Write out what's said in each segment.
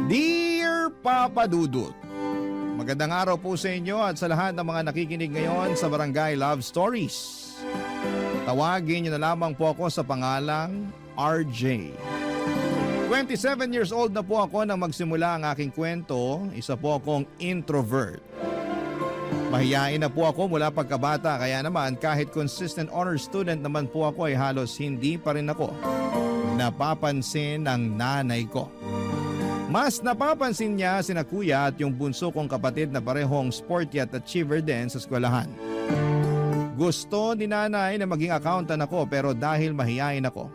Dear Papa Dudut, magandang araw po sa inyo at sa lahat ng mga nakikinig ngayon sa Barangay Love Stories. Tawagin niyo na lamang po ako sa pangalang RJ. 27 years old na po ako nang magsimula ang aking kwento. Isa po akong introvert. Mahiyain na po ako mula pagkabata, kaya naman kahit consistent honor student naman po ako ay halos hindi pa rin ako napapansin ng nanay ko. Mas napapansin niya sina kuya at yung bunso kong kapatid na parehong sporty at achiever din sa eskwelahan. Gusto ni nanay na maging accountant ako, pero dahil mahiyain ako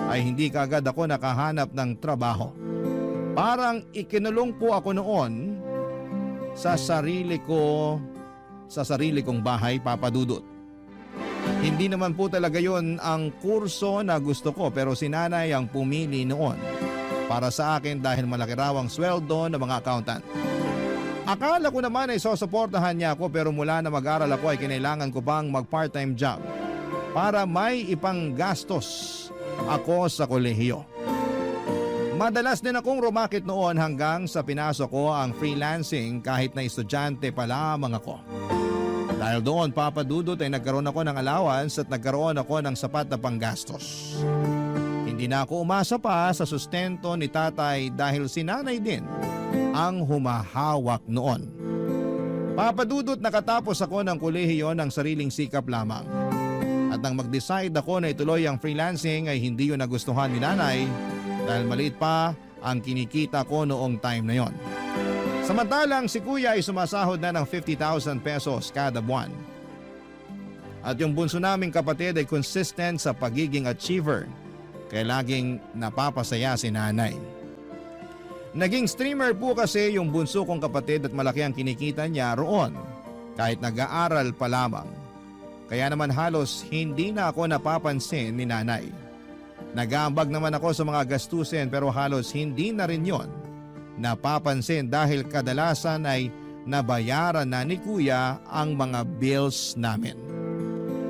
ay hindi kaagad ako nakahanap ng trabaho. Parang ikinulong po ako noon sa sarili kong bahay, Papa Dudut. Hindi naman po talaga yon ang kurso na gusto ko, pero si nanay ang pumili noon para sa akin dahil malaki raw ang sweldo ng mga accountant. Akala ko naman ay sosuportahan niya ako, pero mula na mag-aral ako ay kinailangan ko pang mag-part-time job para may ipanggastos ako sa kolehiyo. Madalas din akong rumakit noon hanggang sa pinasok ko ang freelancing kahit na estudyante pa lamang ako. Dahil doon, Papa Dudut, ay nagkaroon ako ng allowance at nagkaroon ako ng sapat na panggastos. Hindi na ako umasa pa sa sustento ni tatay dahil si nanay din ang humahawak noon. Papa Dudut, nakatapos ako ng kolehiyo ng sariling sikap lamang. At nang mag-decide ako na ituloy ang freelancing ay hindi yun nagustuhan ni nanay dahil maliit pa ang kinikita ko noong time na yon. Samantalang si kuya ay sumasahod na ng 50,000 pesos kada buwan. At yung bunso naming kapatid ay consistent sa pagiging achiever, kaya laging napapasaya si nanay. Naging streamer po kasi yung bunso kong kapatid at malaki ang kinikita niya roon kahit nag-aaral pa lamang. Kaya naman halos hindi na ako napapansin ni nanay. Nag-aambag naman ako sa mga gastusin, pero halos hindi na rin yon napapansin dahil kadalasan ay nabayaran na ni kuya ang mga bills namin.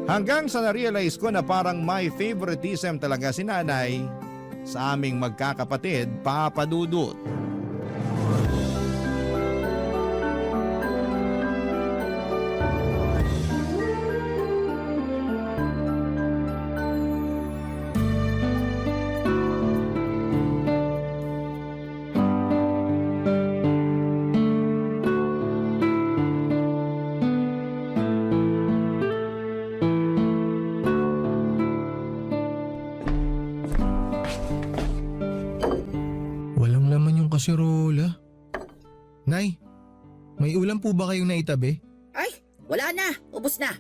Hanggang sa na-realize ko na parang may favoritism talaga si nanay sa aming magkakapatid, Papa Dudut. Walang laman yung kasirola. Nay, may ulam po ba kayong naitabi? Ay, wala na. Ubus na.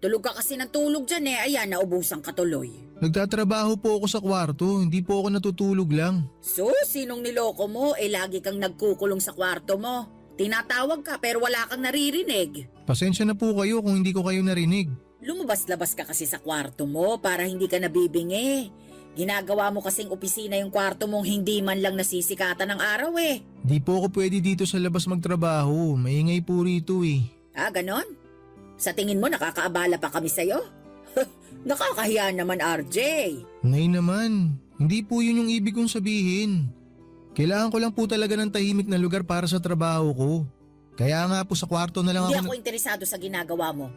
Tulog ka kasi ng tulog dyan eh. Ayan, naubusan ka tuloy. Nagtatrabaho po ako sa kwarto, hindi po ako natutulog lang. So, sinong niloko mo? Lagi kang nagkukulong sa kwarto mo. Tinatawag ka pero wala kang naririnig. Pasensya na po kayo kung hindi ko kayo narinig. Lumabas-labas ka kasi sa kwarto mo para hindi ka nabibingi. Ginagawa mo kasing opisina yung kwarto mong hindi man lang nasisikatan ng araw eh. Di po ako pwede dito sa labas magtrabaho, maingay po rito eh. Ah, ganon? Sa tingin mo nakakaabala pa kami sa'yo? Nakakahiya naman, RJ. Nay naman, hindi po yun yung ibig kong sabihin. Kailangan ko lang po talaga ng tahimik na lugar para sa trabaho ko. Kaya nga po sa kwarto na lang Hindi ako. ako interesado sa ginagawa mo.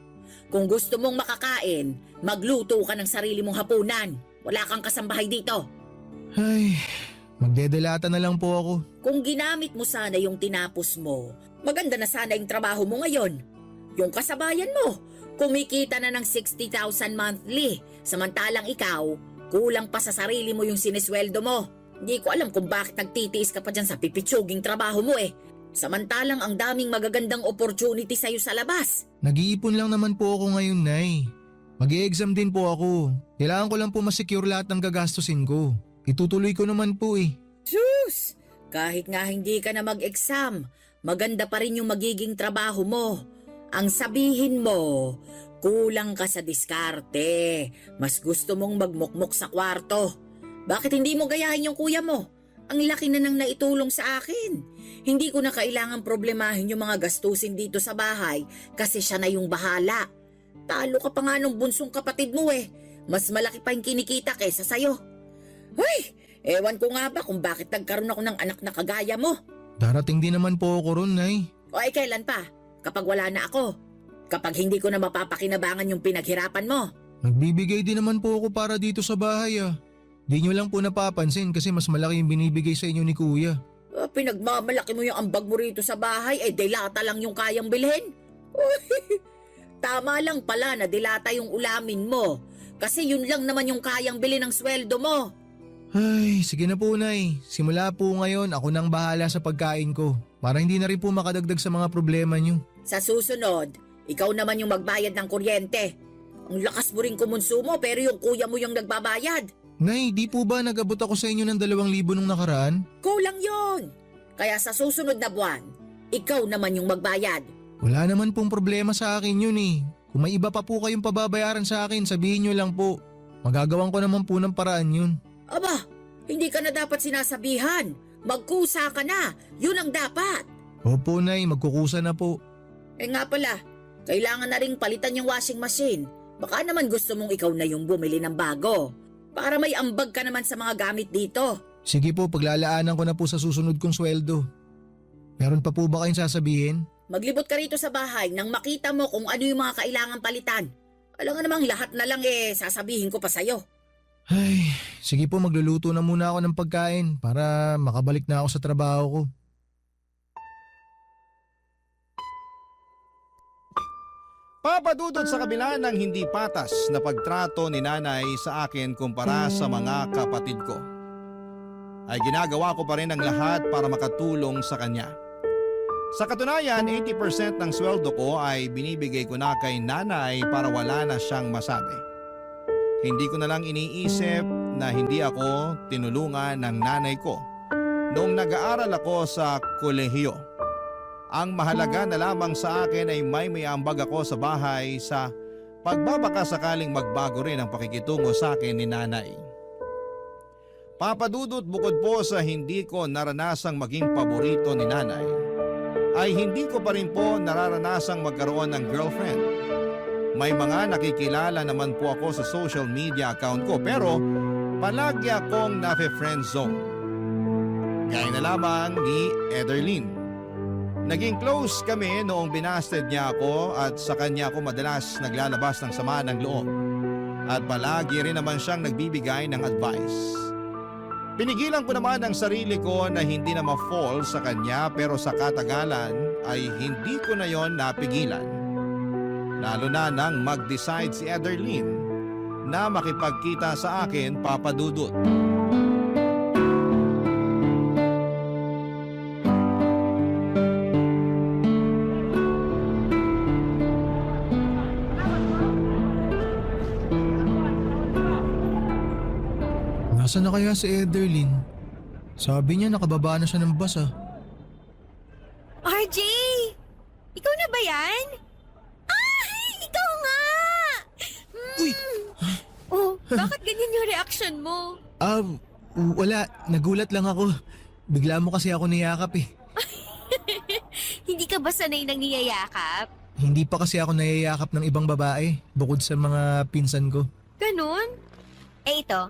Kung gusto mong makakain, magluto ka ng sarili mong hapunan. Wala kang kasambahay dito. Ay, magdedelata na lang po ako. Kung ginamit mo sana yung tinapos mo, maganda na sana yung trabaho mo ngayon. Yung kasabayan mo, kumikita na ng 60,000 monthly. Samantalang ikaw, kulang pa sa sarili mo yung sinesweldo mo. Hindi ko alam kung bakit nagtitiis ka pa dyan sa pipitsuging trabaho mo eh. Samantalang ang daming magagandang opportunity sa'yo sa labas. Nag-iipon lang naman po ako ngayon, Nay. Mag-i-exam din po ako. Kailangan ko lang po masecure lahat ng gagastusin ko. Itutuloy ko naman po eh. Sus! Kahit nga hindi ka na mag-exam, maganda pa rin yung magiging trabaho mo. Ang sabihin mo, kulang ka sa diskarte. Mas gusto mong magmukmok sa kwarto. Bakit hindi mo gayahin yung kuya mo? Ang laki na nang naitulong sa akin. Hindi ko na kailangan problemahin yung mga gastusin dito sa bahay kasi siya na yung bahala. Talo ka pa nga nung bunsong kapatid mo eh. Mas malaki pa yung kinikita kesa sa'yo. Hoy! Ewan ko nga ba kung bakit nagkaroon ako ng anak na kagaya mo. Darating din naman po ako ron, Nay. O ay kailan pa? Kapag wala na ako. Kapag hindi ko na mapapakinabangan yung pinaghirapan mo. Nagbibigay din naman po ako para dito sa bahay ah. Di nyo lang po napapansin kasi mas malaki yung binibigay sa inyo ni Kuya. Pinagmamalaki mo yung ambag mo rito sa bahay, dilata lang yung kayang bilhin. Uy, tama lang pala na dilata yung ulamin mo. Kasi yun lang naman yung kayang bilhin ng sweldo mo. Ay, sige na po, Nay. Simula po ngayon ako nang bahala sa pagkain ko para hindi na rin po makadagdag sa mga problema nyo. Sa susunod, ikaw naman yung magbayad ng kuryente. Ang lakas mo rin kumonsumo pero yung kuya mo yung nagbabayad. Nay, di po ba nag-abot ako sa inyo ng 2,000 nung nakaraan? Kulang yon. Kaya sa susunod na buwan, ikaw naman yung magbayad. Wala naman pong problema sa akin yun eh. Kung may iba pa po kayong pababayaran sa akin, sabihin nyo lang po. Magagawan ko naman po ng paraan yun. Aba, hindi ka na dapat sinasabihan. Magkusa ka na. Yun ang dapat. Opo, Nay, magkukusa na po. Nga pala, kailangan na ring palitan yung washing machine. Baka naman gusto mong ikaw na yung bumili ng bago. Para may ambag ka naman sa mga gamit dito. Sige po, paglalaanan ko na po sa susunod kong sweldo. Meron pa po ba kayong sasabihin? Maglibot ka rito sa bahay nang makita mo kung ano yung mga kailangan palitan. Alam nga namang lahat na lang sasabihin ko pa sa'yo. Ay, sige po, magluluto na muna ako ng pagkain para makabalik na ako sa trabaho ko. Papadudot sa kabila ng hindi patas na pagtrato ni nanay sa akin kumpara sa mga kapatid ko, ay ginagawa ko pa rin ang lahat para makatulong sa kanya. Sa katunayan, 80% ng sweldo ko ay binibigay ko na kay nanay para wala na siyang masabi. Hindi ko na lang iniisip na hindi ako tinulungan ng nanay ko noong nag-aaral ako sa kolehiyo. Ang mahalaga na lamang sa akin ay may ambag ako sa bahay sa pagbabaka sakaling magbago rin ang pakikitungo sa akin ni nanay. Papadudot, bukod po sa hindi ko naranasang maging paborito ni nanay, ay hindi ko pa rin po nararanasang magkaroon ng girlfriend. May mga nakikilala naman po ako sa social media account ko pero palagi akong nafe-friend zone. Gaya na lamang ni Ederlyn. Naging close kami noong binasted niya ako at sa kanya ako madalas naglalabas ng sama ng loob. At palagi rin naman siyang nagbibigay ng advice. Pinigilan ko naman ang sarili ko na hindi na ma-fall sa kanya pero sa katagalan ay hindi ko na yon napigilan. Lalo na nang mag-decide si Ederlyn na makipagkita sa akin, papadudot. Nasaan na kaya si Ederlyn? Sabi niya nakababa na siya ng bus ah. RJ! Ikaw na ba yan? Ay! Ikaw nga! Uy! Oh, bakit ganyan yung reaction mo? Wala. Nagulat lang ako. Bigla mo kasi ako niyakap eh. Hindi ka ba sanay nang niyayakap? Hindi pa kasi ako nayayakap ng ibang babae bukod sa mga pinsan ko. Ganun? Ito,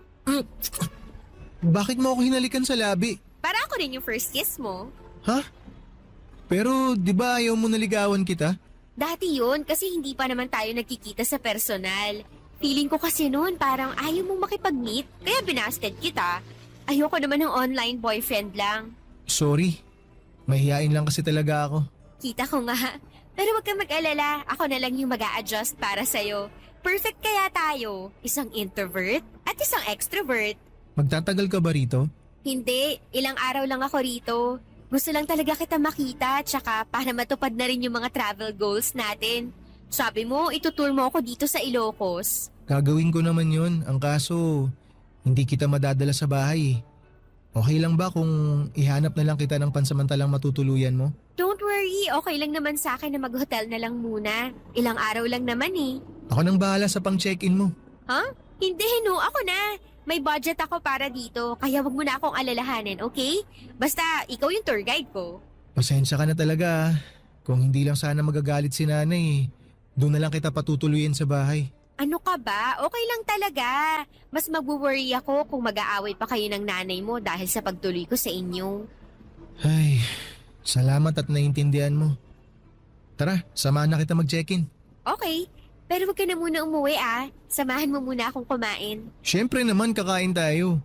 Bakit mo ako hinalikan sa labi? para ako rin yung first kiss mo. Ha? Pero di ba ayaw mo naligawan kita? Dati yun kasi hindi pa naman tayo nagkikita sa personal. Feeling ko kasi noon parang ayaw mong makipag-meet, kaya binasted kita. Ayoko naman ng online boyfriend lang. Sorry. Mahihain lang kasi talaga ako. Kita ko nga. Pero wag kang mag-alala, ako na lang yung mag-a-adjust para sa'yo. Perfect kaya tayo. Isang introvert at isang extrovert. Magtatagal ka ba rito? Hindi, ilang araw lang ako rito. Gusto lang talaga kita makita, tsaka para matupad na rin yung mga travel goals natin. Sabi mo, itutour mo ako dito sa Ilocos. Gagawin ko naman yun. Ang kaso, hindi kita madadala sa bahay eh. Okay lang ba kung ihanap na lang kita ng pansamantalang matutuluyan mo? Don't worry, okay lang naman sa akin na mag-hotel na lang muna. Ilang araw lang naman eh. Ako nang bahala sa pang-check-in mo. Huh? Hindi, no, ako na. May budget ako para dito, kaya wag mo na akong alalahanin, okay? Basta, ikaw yung tour guide ko. Pasensya ka na talaga ah. Kung hindi lang sana magagalit si nanay, doon na lang kita patutuluyin sa bahay. Ano ka ba? Okay lang talaga. Mas mag-worry ako kung mag-aaway pa kayo ng nanay mo dahil sa pagtuloy ko sa inyo. Ay, salamat at naiintindihan mo. Tara, samahan na kita mag-check-in. Okay, pero wag ka na muna umuwi ah. Samahan mo muna akong kumain. Siyempre naman kakain tayo.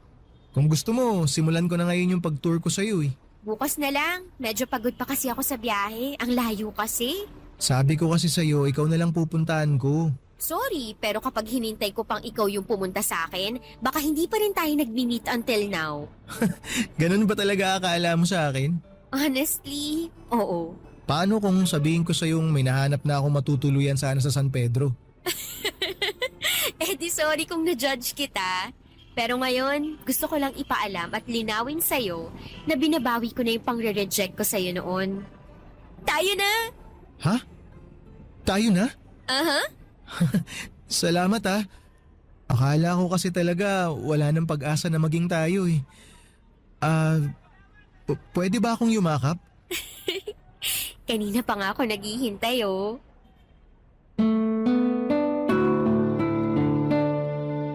Kung gusto mo, simulan ko na ngayon yung pag-tour ko sa'yo eh. Bukas na lang. Medyo pagod pa kasi ako sa biyahe. Ang layo kasi. Sabi ko kasi sa'yo, ikaw na lang pupuntahan ko. Sorry, pero kapag hinintay ko pang ikaw yung pumunta sa akin, baka hindi pa rin tayo nag-meet until now. Ganun ba talaga akala mo sa akin? Honestly, oo. Paano kung sabihin ko sa'yo may nahanap na ako matutuluyan sana sa San Pedro? Eh di sorry kung na-judge kita. Pero ngayon, gusto ko lang ipaalam at linawin sa'yo na binabawi ko na yung pang-reject ko sa'yo noon. Tayo na! Ha? Tayo na? Aha. Salamat ah. Akala ko kasi talaga wala nang pag-asa na maging tayo eh. Pwede ba akong yumakap? Kanina pa nga ako naghihintay oh.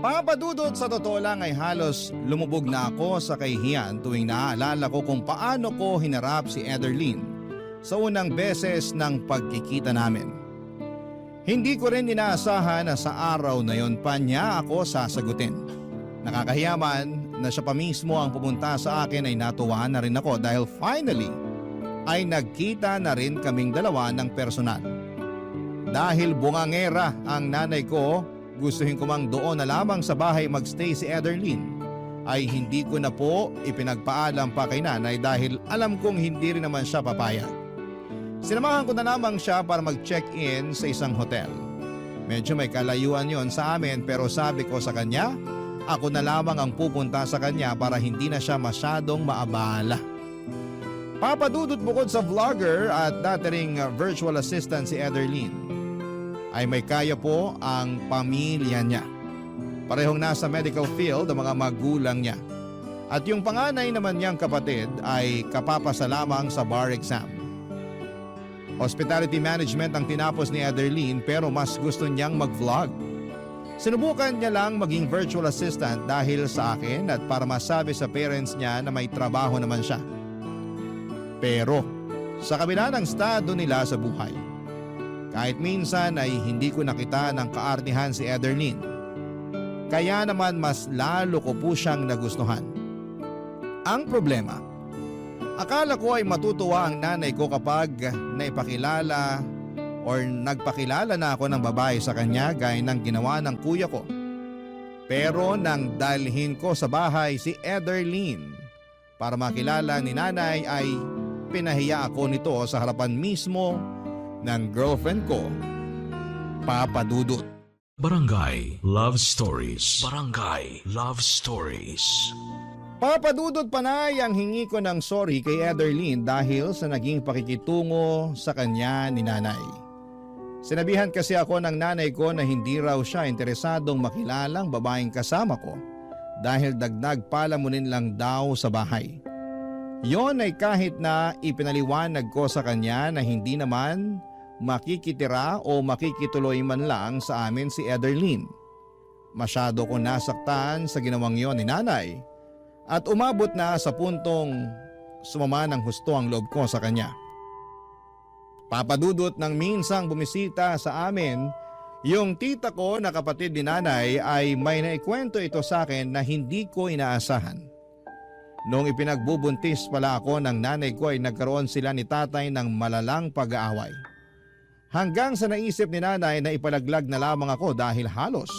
Papadudot, sa totoo lang ay halos lumubog na ako sa kahihiyan tuwing naaalala ko kung paano ko hinarap si Ederlyn sa unang beses ng pagkikita namin. Hindi ko rin inaasahan na sa araw na yon pa niya ako sasagutin. Nakakahiyaman na siya pa mismo ang pumunta sa akin ay natuwa na rin ako dahil finally ay nagkita na rin kaming dalawa ng personal. Dahil bungangera ang nanay ko, gustuhin ko mang doon na lamang sa bahay magstay si Ederlyn, ay hindi ko na po ipinagpaalam pa kay nanay dahil alam kong hindi rin naman siya papayag. Sinamahan ko na lamang siya para mag-check-in sa isang hotel. Medyo may kalayuan yon sa amin pero sabi ko sa kanya, ako na lamang ang pupunta sa kanya para hindi na siya masyadong maabala. Papadudot, bukod sa vlogger at dati ring virtual assistant si Ederlyn, ay may kaya po ang pamilya niya. Parehong nasa medical field ang mga magulang niya. At yung panganay naman niyang kapatid ay kapapasa lamang sa bar exam. Hospitality management ang tinapos ni Ederlyn pero mas gusto niyang mag-vlog. Sinubukan niya lang maging virtual assistant dahil sa akin at para masabi sa parents niya na may trabaho naman siya. Pero sa kabila ng estado nila sa buhay, kahit minsan ay hindi ko nakita ng kaartihan si Ederlyn. Kaya naman mas lalo ko po siyang nagustuhan. Ang problema, akala ko ay matutuwa ang nanay ko kapag naipakilala or nagpakilala na ako ng babae sa kanya gaya ng ginawa ng kuya ko. Pero nang dalhin ko sa bahay si Ederlyn para makilala ni nanay ay pinahiya ako nito sa harapan mismo ng girlfriend ko, Papadudot. Barangay Love Stories. Barangay Love Stories. Papadudot, panay ang hingi ko ng sorry kay Ederlyn dahil sa naging pakikitungo sa kanya ni nanay. Sinabihan kasi ako ng nanay ko na hindi raw siya interesadong makilalang babaeng kasama ko dahil dagdag palamunin lang daw sa bahay. Yon ay kahit na ipinaliwanag ko sa kanya na hindi naman makikitira o makikituloy man lang sa amin si Ederlyn. Masyado ko nasaktan sa ginawang yon ni nanay at umabot na sa puntong sumama ng husto ang loob ko sa kanya. Papadudot, ng minsang bumisita sa amin, yung tita ko na kapatid ni nanay ay may naikwento ito sa akin na hindi ko inaasahan. Noong ipinagbubuntis pala ako ng nanay ko ay nagkaroon sila ni tatay ng malalang pag-aaway. Hanggang sa naisip ni nanay na ipalaglag na lamang ako dahil halos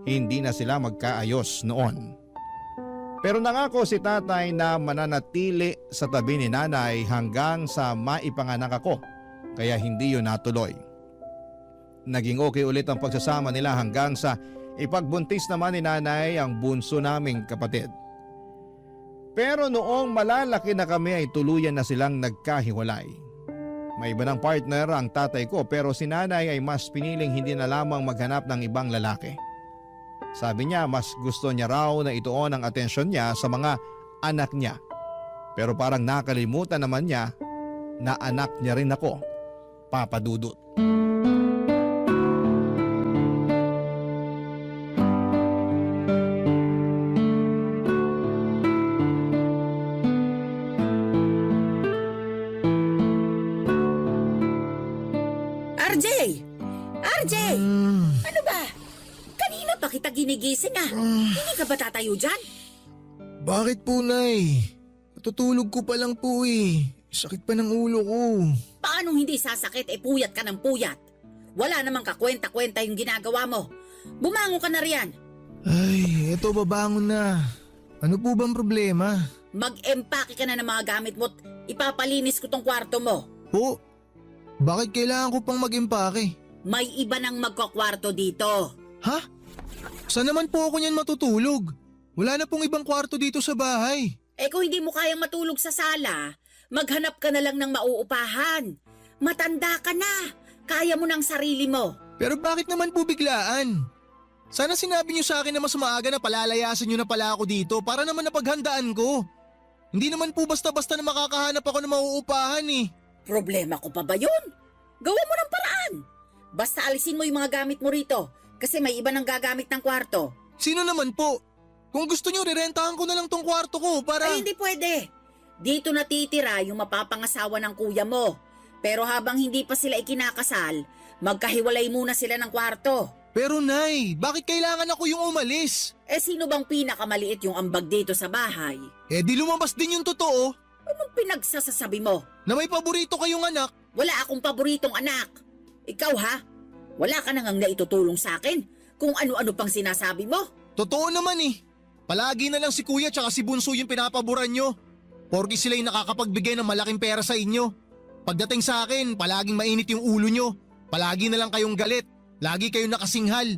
hindi na sila magkaayos noon. Pero nangako si tatay na mananatili sa tabi ni nanay hanggang sa maipanganak ako, kaya hindi yun natuloy. Naging okay ulit ang pagsasama nila hanggang sa ipagbuntis naman ni nanay ang bunso naming kapatid. Pero noong malalaki na kami ay tuluyan na silang nagkahiwalay. May iba ng partner ang tatay ko pero si nanay ay mas piniling hindi na lamang maghanap ng ibang lalaki. Sabi niya mas gusto niya raw na ituon ang atensyon niya sa mga anak niya. Pero parang nakalimutan naman niya na anak niya rin ako, Papadudot. RJ! Ano ba? Kanina pa kita ginigising Hindi ka ba tatayo dyan? Bakit po, Nay? Natutulog ko pa lang po eh. Sakit pa ng ulo ko. Paanong hindi sasakit puyat ka ng puyat? Wala namang kakwenta-kwenta yung ginagawa mo. Bumangon ka na riyan. Ay, eto babangon na. Ano po bang problema? Mag-empake ka na ng mga gamit mo at ipapalinis ko tong kwarto mo. Po, bakit kailangan ko pang mag-impake? May iba nang magkakwarto dito. Ha? Saan naman po ako niyan matutulog? Wala na pong ibang kwarto dito sa bahay. Kung hindi mo kayang matulog sa sala, maghanap ka na lang ng mauupahan. Matanda ka na. Kaya mo ng sarili mo. Pero bakit naman po biglaan? Sana sinabi niyo sa akin na mas maaga na palalayasin niyo na pala ako dito para naman napaghandaan ko. Hindi naman po basta-basta na makakahanap ako ng mauupahan eh. Problema ko pa ba yun? Gawa mo ng paraan. Basta alisin mo yung mga gamit mo rito kasi may iba nang gagamit ng kwarto. Sino naman po? Kung gusto niyo, rirentahan ko na lang tong kwarto ko para... Ay, hindi pwede. Dito natitira yung mapapangasawa ng kuya mo. Pero habang hindi pa sila ikinakasal, magkahiwalay muna sila ng kwarto. Pero Nay, bakit kailangan ako yung umalis? Sino bang pinakamaliit yung ambag dito sa bahay? Di lumabas din yung totoo Anong pinagsasasabi mo? na may paborito kayong anak. Wala akong paboritong anak. Ikaw ha? Wala ka nang naitutulong sa akin kung ano-ano pang sinasabi mo. Totoo naman eh. Palagi na lang si Kuya tsaka si Bunso yung pinapaboran nyo. Porki sila yung nakakapagbigay ng malaking pera sa inyo. Pagdating sa akin, palaging mainit yung ulo nyo. Palagi na lang kayong galit. Lagi kayong nakasinghal.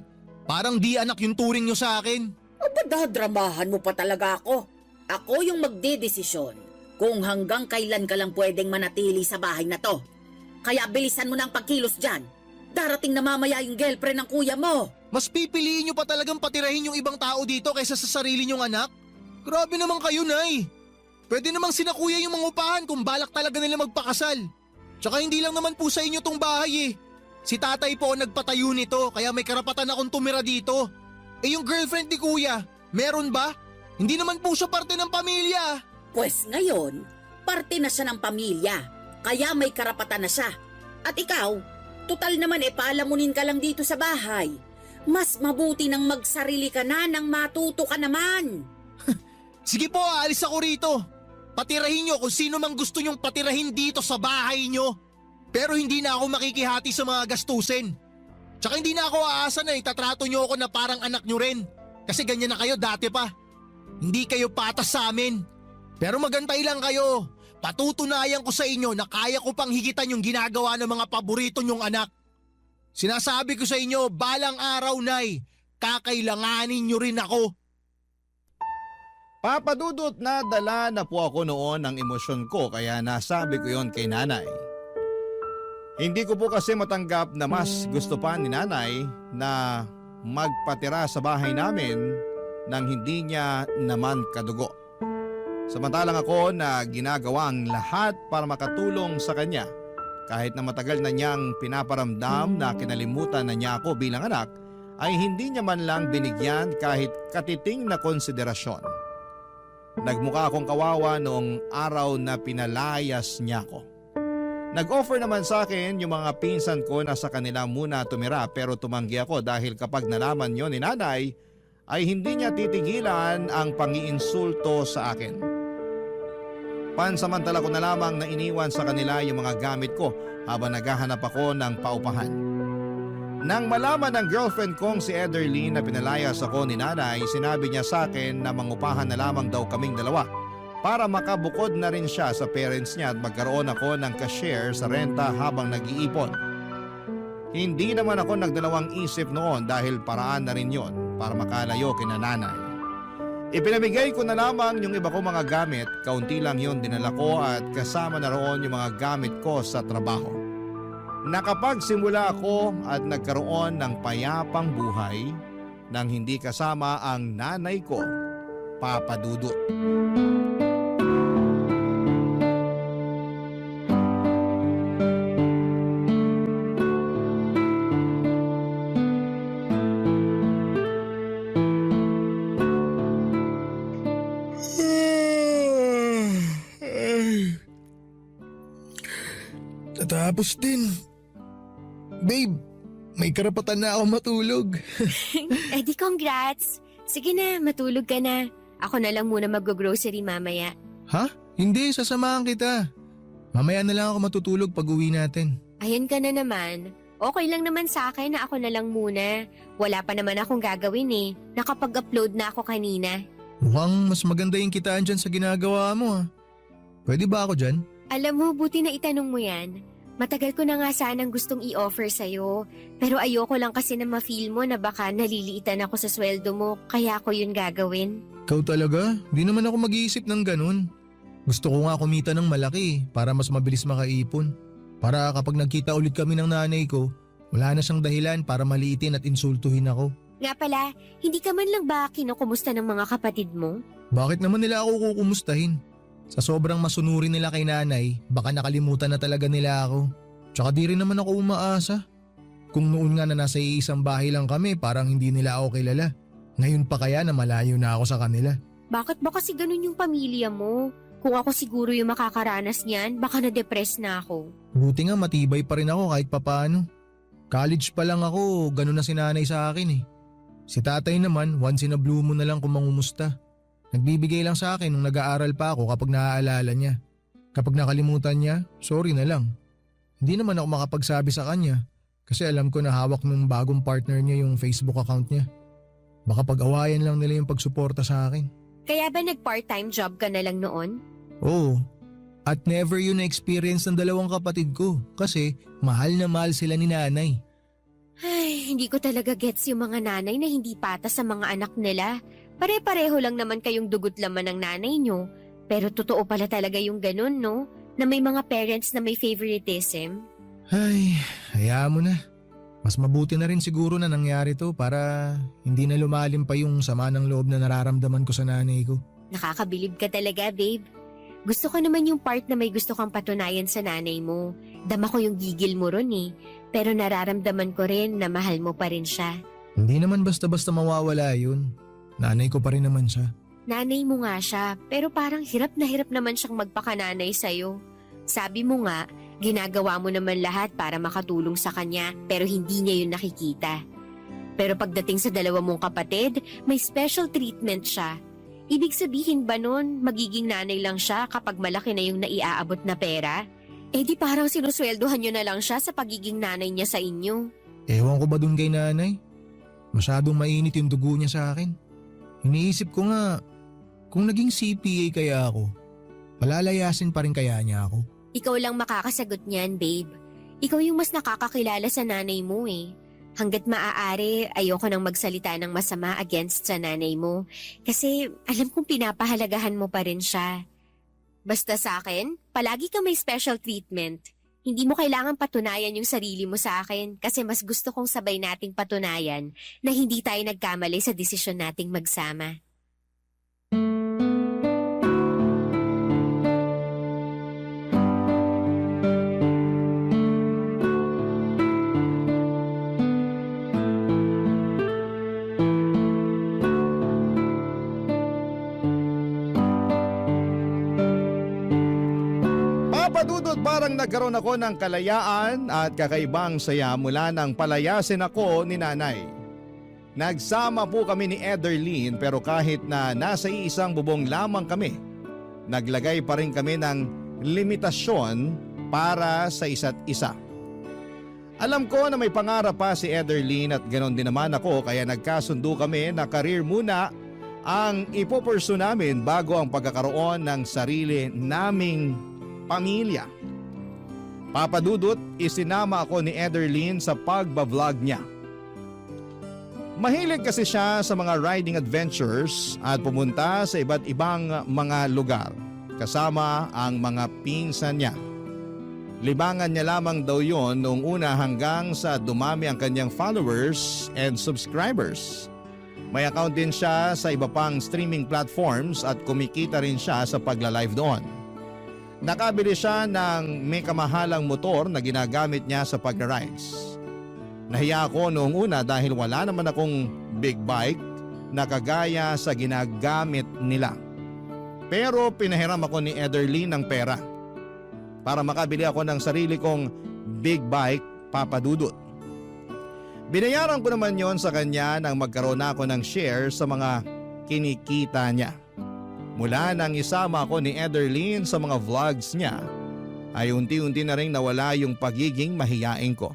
Parang di anak yung turing nyo sa akin. Dadramahan mo pa talaga ako. Ako yung magdedesisyon kung hanggang kailan ka lang pwedeng manatili sa bahay na to. Kaya bilisan mo na ang pagkilos dyan. Darating na mamaya yung girlfriend ng kuya mo. Mas pipiliin nyo pa talagang patirahin yung ibang tao dito kaysa sa sarili nyong anak? Grabe naman kayo, Nay. Pwede namang sinakuya yung mga upahan kung balak talaga nila magpakasal. Tsaka hindi lang naman po sa inyo tong bahay eh. Si tatay po ang nagpatayo nito kaya may karapatan akong tumira dito. Yung girlfriend ni Kuya, meron ba? Hindi naman po siya parte ng pamilya. Pues ngayon, parte na siya ng pamilya. Kaya may karapatan na siya. At ikaw, tutal naman paalamunin ka lang dito sa bahay. Mas mabuti nang magsarili ka na nang matuto ka naman. Sige po, aalis ako rito. Patirahin nyo kung sino mang gusto nyong patirahin dito sa bahay nyo. Pero hindi na ako makikihati sa mga gastusin. Tsaka hindi na ako aasa na itatrato nyo ako na parang anak nyo rin. Kasi ganyan na kayo dati pa. Hindi kayo patas sa amin. Pero magantay lang kayo. Patutunayan ko sa inyo na kaya ko pang higitan yung ginagawa ng mga paborito nyong anak. Sinasabi ko sa inyo, balang araw, Nay, kakailanganin nyo rin ako. Papadudot na dala na po ako noon ng emosyon ko kaya nasabi ko yon kay nanay. Hindi ko po kasi matanggap na mas gusto pa ni nanay na magpatira sa bahay namin nang hindi niya naman kadugo. Samantalang ako na ginagawa ang lahat para makatulong sa kanya. Kahit na matagal na niyang pinaparamdam na kinalimutan na niya ako bilang anak, ay hindi niya man lang binigyan kahit katiting na konsiderasyon. Nagmukha akong kawawa noong araw na pinalayas niya ako. Nag-offer naman sa akin yung mga pinsan ko na sa kanila muna tumira pero tumanggi ako dahil kapag nalaman yon ni nanay ay hindi niya titigilan ang pangiinsulto sa akin. Pansamantala ko na lamang na iniwan sa kanila yung mga gamit ko habang naghahanap ako ng paupahan. Nang malaman ng girlfriend kong si Ederlyn na pinalayas ako ni nanay, sinabi niya sa akin na mangupahan na lamang daw kaming dalawa para makabukod na rin siya sa parents niya at magkaroon ako ng ka-share sa renta habang nag-iipon. Hindi naman ako nagdalawang isip noon dahil paraan na rin yon para makalayo kina nanay. Ipinamigay ko na lamang yung iba kong mga gamit, kaunti lang yon dinala ko at kasama na roon yung mga gamit ko sa trabaho. Nakapagsimula ako at nagkaroon ng payapang buhay nang hindi kasama ang nanay ko, Papa Dudut. Tatapos din. Babe, may karapatan na ako matulog. Eh di congrats. Sige na, matulog ka na. Ako na lang muna mag-grocery mamaya. Ha? Hindi, sasamahan kita. Mamaya na lang ako matutulog pag uwi natin. Ayan ka na naman. Okay lang naman sa akin na ako na lang muna. Wala pa naman akong gagawin eh. Nakapag-upload na ako kanina. Mukhang mas maganda yung kitaan dyan sa ginagawa mo ha. Pwede ba ako dyan? Alam mo, buti na itanong mo yan. Matagal ko na nga sanang gustong i-offer sa'yo. Pero ayoko lang kasi na ma-feel mo na baka naliliitan ako sa sweldo mo, kaya ako yun gagawin. Ikaw talaga? Di naman ako mag-iisip ng ganun. Gusto ko nga kumita ng malaki para mas mabilis makaipon. Para kapag nagkita ulit kami ng nanay ko, wala na siyang dahilan para maliitin at insultuhin ako. Nga pala, hindi ka man lang ba kinukumusta ng mga kapatid mo? Bakit naman nila ako kukumustahin? Sa sobrang masunurin nila kay nanay, baka nakalimutan na talaga nila ako. Tsaka di rin naman ako umaasa. Kung noon nga na nasa iisang bahay lang kami, parang hindi nila ako kilala. Ngayon pa kaya na malayo na ako sa kanila. Bakit ba kasi ganun yung pamilya mo? Kung ako siguro yung makakaranas niyan, baka na-depress na ako. Buti nga matibay pa rin ako kahit papaano. College pa lang ako, ganun na si nanay sa akin eh. Si tatay naman, once in a blue moon na lang kung mangumusta. Nagbibigay lang sa akin nung nag-aaral pa ako kapag naaalala niya. Kapag nakalimutan niya, sorry na lang. Hindi naman ako makapagsabi sa kanya kasi alam ko na hawak ng bagong partner niya yung Facebook account niya. Baka pag-awayan lang nila yung pagsuporta sa akin. Kaya ba nag-part-time job ka na lang noon? Oo. At never yun na-experience ng dalawang kapatid ko kasi mahal na mahal sila ni nanay. Ay, hindi ko talaga gets yung mga nanay na hindi patas sa mga anak nila. Pare-pareho lang naman kayong dugot laman ng nanay nyo. Pero totoo pala talaga yung ganun, no? Na may mga parents na may favoritism. Ay, hayaan mo na. Mas mabuti na rin siguro na nangyari to para hindi na lumalim pa yung sama ng loob na nararamdaman ko sa nanay ko. Nakakabilib ka talaga, babe. Gusto ko naman yung part na may gusto kang patunayan sa nanay mo. Dama ko yung gigil mo ron eh. Pero nararamdaman ko rin na mahal mo pa rin siya. Hindi naman basta-basta mawawala yun. Nanay ko pa rin naman siya. Nanay mo nga siya, pero parang hirap naman siyang magpakananay sa'yo. Sabi mo nga, ginagawa mo naman lahat para makatulong sa kanya, pero hindi niya yun nakikita. Pero pagdating sa dalawa mong kapatid, may special treatment siya. Ibig sabihin ba nun, magiging nanay lang siya kapag malaki na yung naiaabot na pera? Eh di parang sinusweldohan nyo na lang siya sa pagiging nanay niya sa inyo. Ewan ko ba dun kay nanay? Masyadong mainit yung dugo niya sa akin. Iniisip ko nga, kung naging CPA kaya ako, palalayasin pa rin kaya niya ako. Ikaw lang makakasagot niyan, babe. Ikaw yung mas nakakakilala sa nanay mo eh. Hanggat maaari, ayoko nang magsalita ng masama against sa nanay mo. Kasi alam kong pinapahalagahan mo pa rin siya. Basta sa akin, palagi ka may special treatment. Hindi mo kailangan patunayan yung sarili mo sa akin kasi mas gusto kong sabay nating patunayan na hindi tayo nagkamali sa desisyon nating magsama. Papadudot parang nagkaroon ako ng kalayaan at kakaibang saya mula nang palayasin ako ni nanay. Nagsama po kami ni Ederlyn pero kahit na nasa isang bubong lamang kami, naglagay pa rin kami ng limitasyon para sa isa't isa. Alam ko na may pangarap pa si Ederlyn at ganon din naman ako kaya nagkasundo kami na career muna ang ipopursu namin bago ang pagkakaroon ng sarili naming pamilya. Papadudot, isinama ako ni Ederlyn sa pagbablog niya. Mahilig kasi siya sa mga riding adventures at pumunta sa iba't ibang mga lugar kasama ang mga pinsan niya. Libangan niya lamang daw yon noong una hanggang sa dumami ang kanyang followers and subscribers. May account din siya sa iba pang streaming platforms at kumikita rin siya sa pagla-live doon. Nakabili siya ng may kamahalang motor na ginagamit niya sa pag-rides. Nahiya ako noong una dahil wala naman akong big bike na kagaya sa ginagamit nila. Pero pinahiram ako ni Ederlyn ng pera para makabili ako ng sarili kong big bike, Papadudot. Binayaran ko naman yon sa kanya nang magkaroon ako ng share sa mga kinikita niya. Mula nang isama ko ni Ederlyn sa mga vlogs niya, ay unti-unti na rin nawala yung pagiging mahiyain ko.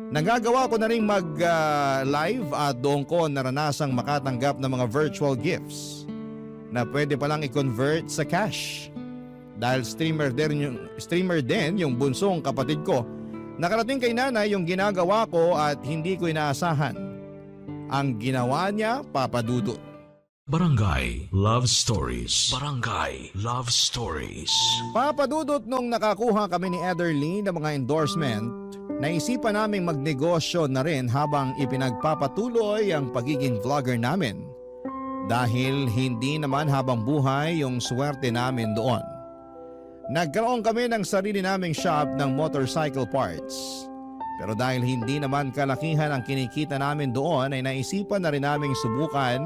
Nagagawa ko na rin mag-live at doon ko naranasang makatanggap ng mga virtual gifts na pwede palang i-convert sa cash. Dahil streamer din yung bunsong kapatid ko, nakarating kay nanay yung ginagawa ko at hindi ko inaasahan. Ang ginawa niya, Papa Dudut. Barangay Love Stories. Barangay Love Stories. Papa Dudut, nung nakakuha kami ni Ederlyn ng mga endorsement, naisipan naming magnegosyo na rin habang ipinagpapatuloy ang pagiging vlogger namin. Dahil hindi naman habang buhay yung swerte namin doon. Nagkaroon kami ng sarili naming shop ng motorcycle parts. Pero dahil hindi naman kalakihan ang kinikita namin doon ay naisipan na rin naming subukan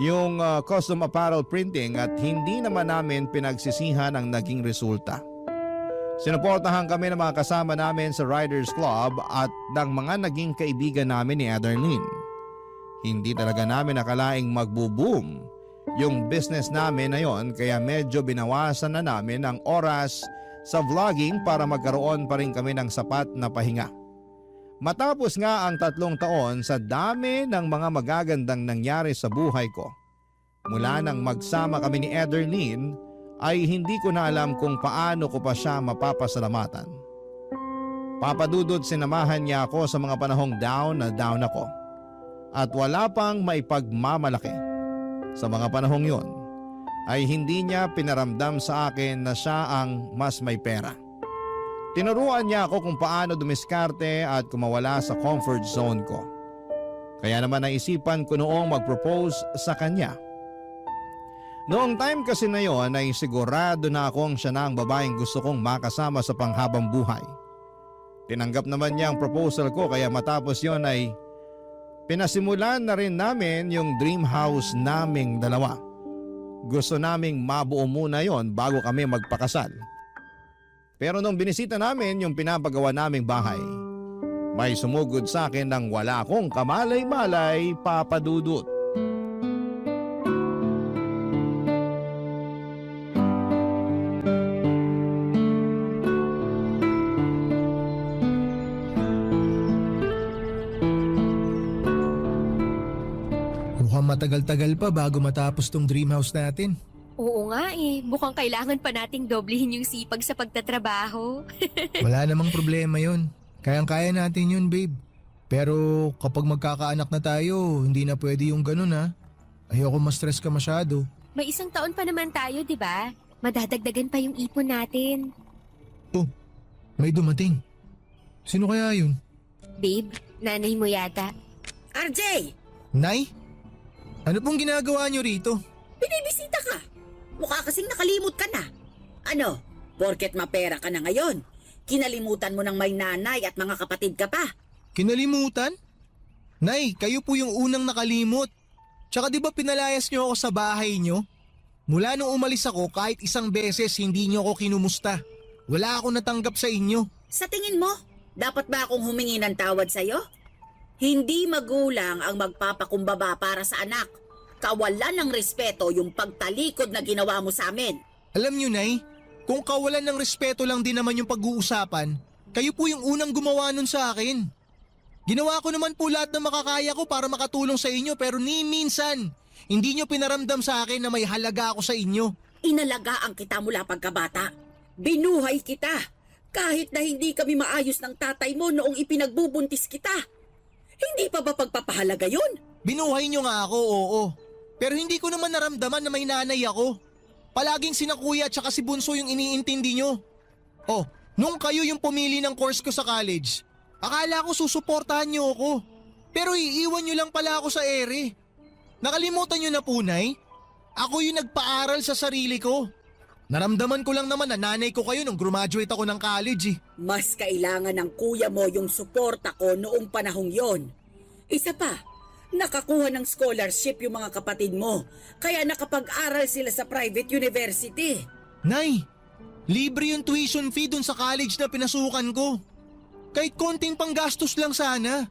yung custom apparel printing at hindi naman namin pinagsisihan ang naging resulta. Sinuportahan kami ng mga kasama namin sa Riders Club at ng mga naging kaibigan namin ni Ederlyn. Hindi talaga namin nakalaing magbo-boom yung business namin na yon, kaya medyo binawasan na namin ang oras sa vlogging para magkaroon pa rin kami ng sapat na pahinga. Matapos nga ang 3 taon, sa dami ng mga magagandang nangyari sa buhay ko, mula nang magsama kami ni Ederlyn ay hindi ko na alam kung paano ko pa siya mapapasalamatan. Papa Dudut, sinamahan niya ako sa mga panahong down na down ako. At wala pang maipagmamalaki. Sa mga panahong yon ay hindi niya pinaramdam sa akin na siya ang mas may pera. Tinuruan niya ako kung paano dumiskarte at kumawala sa comfort zone ko. Kaya naman naisipan ko noong mag-propose sa kanya. Noong time kasi na yon ay sigurado na akong siya na ang babaeng gusto kong makasama sa panghabang buhay. Tinanggap naman niya ang proposal ko, kaya matapos yon ay pinasimulan na rin namin yung dream house naming dalawa. Gusto naming mabuo muna yon bago kami magpakasal. Pero nung binisita namin yung pinapagawa naming bahay, may sumugod sa akin ng wala akong kamalay-malay, Papa Dudut. Mukhang matagal-tagal pa bago matapos tong dream house natin. Oo nga eh, mukhang kailangan pa nating doblehin yung sipag sa pagtatrabaho. Wala namang problema yun. Kayang-kaya natin yun, babe. Pero kapag magkakaanak na tayo, hindi na pwede yung ganun ha. Ayoko ma-stress ka masyado. May 1 taon pa naman tayo, di ba? Madadagdagan pa yung ipon natin. Oh, may dumating. Sino kaya yun? Babe, nanay mo yata. RJ! Nay? Ano pong ginagawa niyo rito? Binibisita ka. Mukha kasing nakalimot ka na. Ano, porket mapera ka na ngayon, kinalimutan mo ng may nanay at mga kapatid ka pa. Kinalimutan? Nay, kayo po yung unang nakalimot. Tsaka di ba pinalayas niyo ako sa bahay niyo? Mula nung umalis ako, kahit 1 beses hindi niyo ako kinumusta. Wala akong natanggap sa inyo. Sa tingin mo, dapat ba akong humingi ng tawad sa'yo? Hindi magulang ang magpapakumbaba para sa anak. Kawalan ng respeto yung pagtalikod na ginawa mo sa amin. Alam niyo, Nay, kung kawalan ng respeto lang din naman yung pag-uusapan, kayo po yung unang gumawa nun sa akin. Ginawa ko naman po lahat ng makakaya ko para makatulong sa inyo, pero ni minsan, hindi niyo pinaramdam sa akin na may halaga ako sa inyo. Inalagaan kita mula pagkabata. Binuhay kita. Kahit na hindi kami maayos ng tatay mo noong ipinagbubuntis kita. Hindi pa ba pagpapahalaga yun? Binuhay niyo nga ako, oo. Pero hindi ko naman naramdaman na may nanay ako. Palaging sina kuya at saka si Bunso yung iniintindi niyo. Oh, nung kayo yung pumili ng course ko sa college, akala ko susuportahan niyo ako. Pero iiwan niyo lang pala ako sa ere. Nakalimutan niyo na po, Nay? Ako yung nagpaaral sa sarili ko. Naramdaman ko lang naman na nanay ko kayo nung graduate ako ng college eh. Mas kailangan ng kuya mo yung suporta ko noong panahong yon. Isa pa, nakakuha ng scholarship yung mga kapatid mo, kaya nakapag-aral sila sa private university. Nay, libre yung tuition fee dun sa college na pinasukan ko. Kahit konting panggastos lang sana.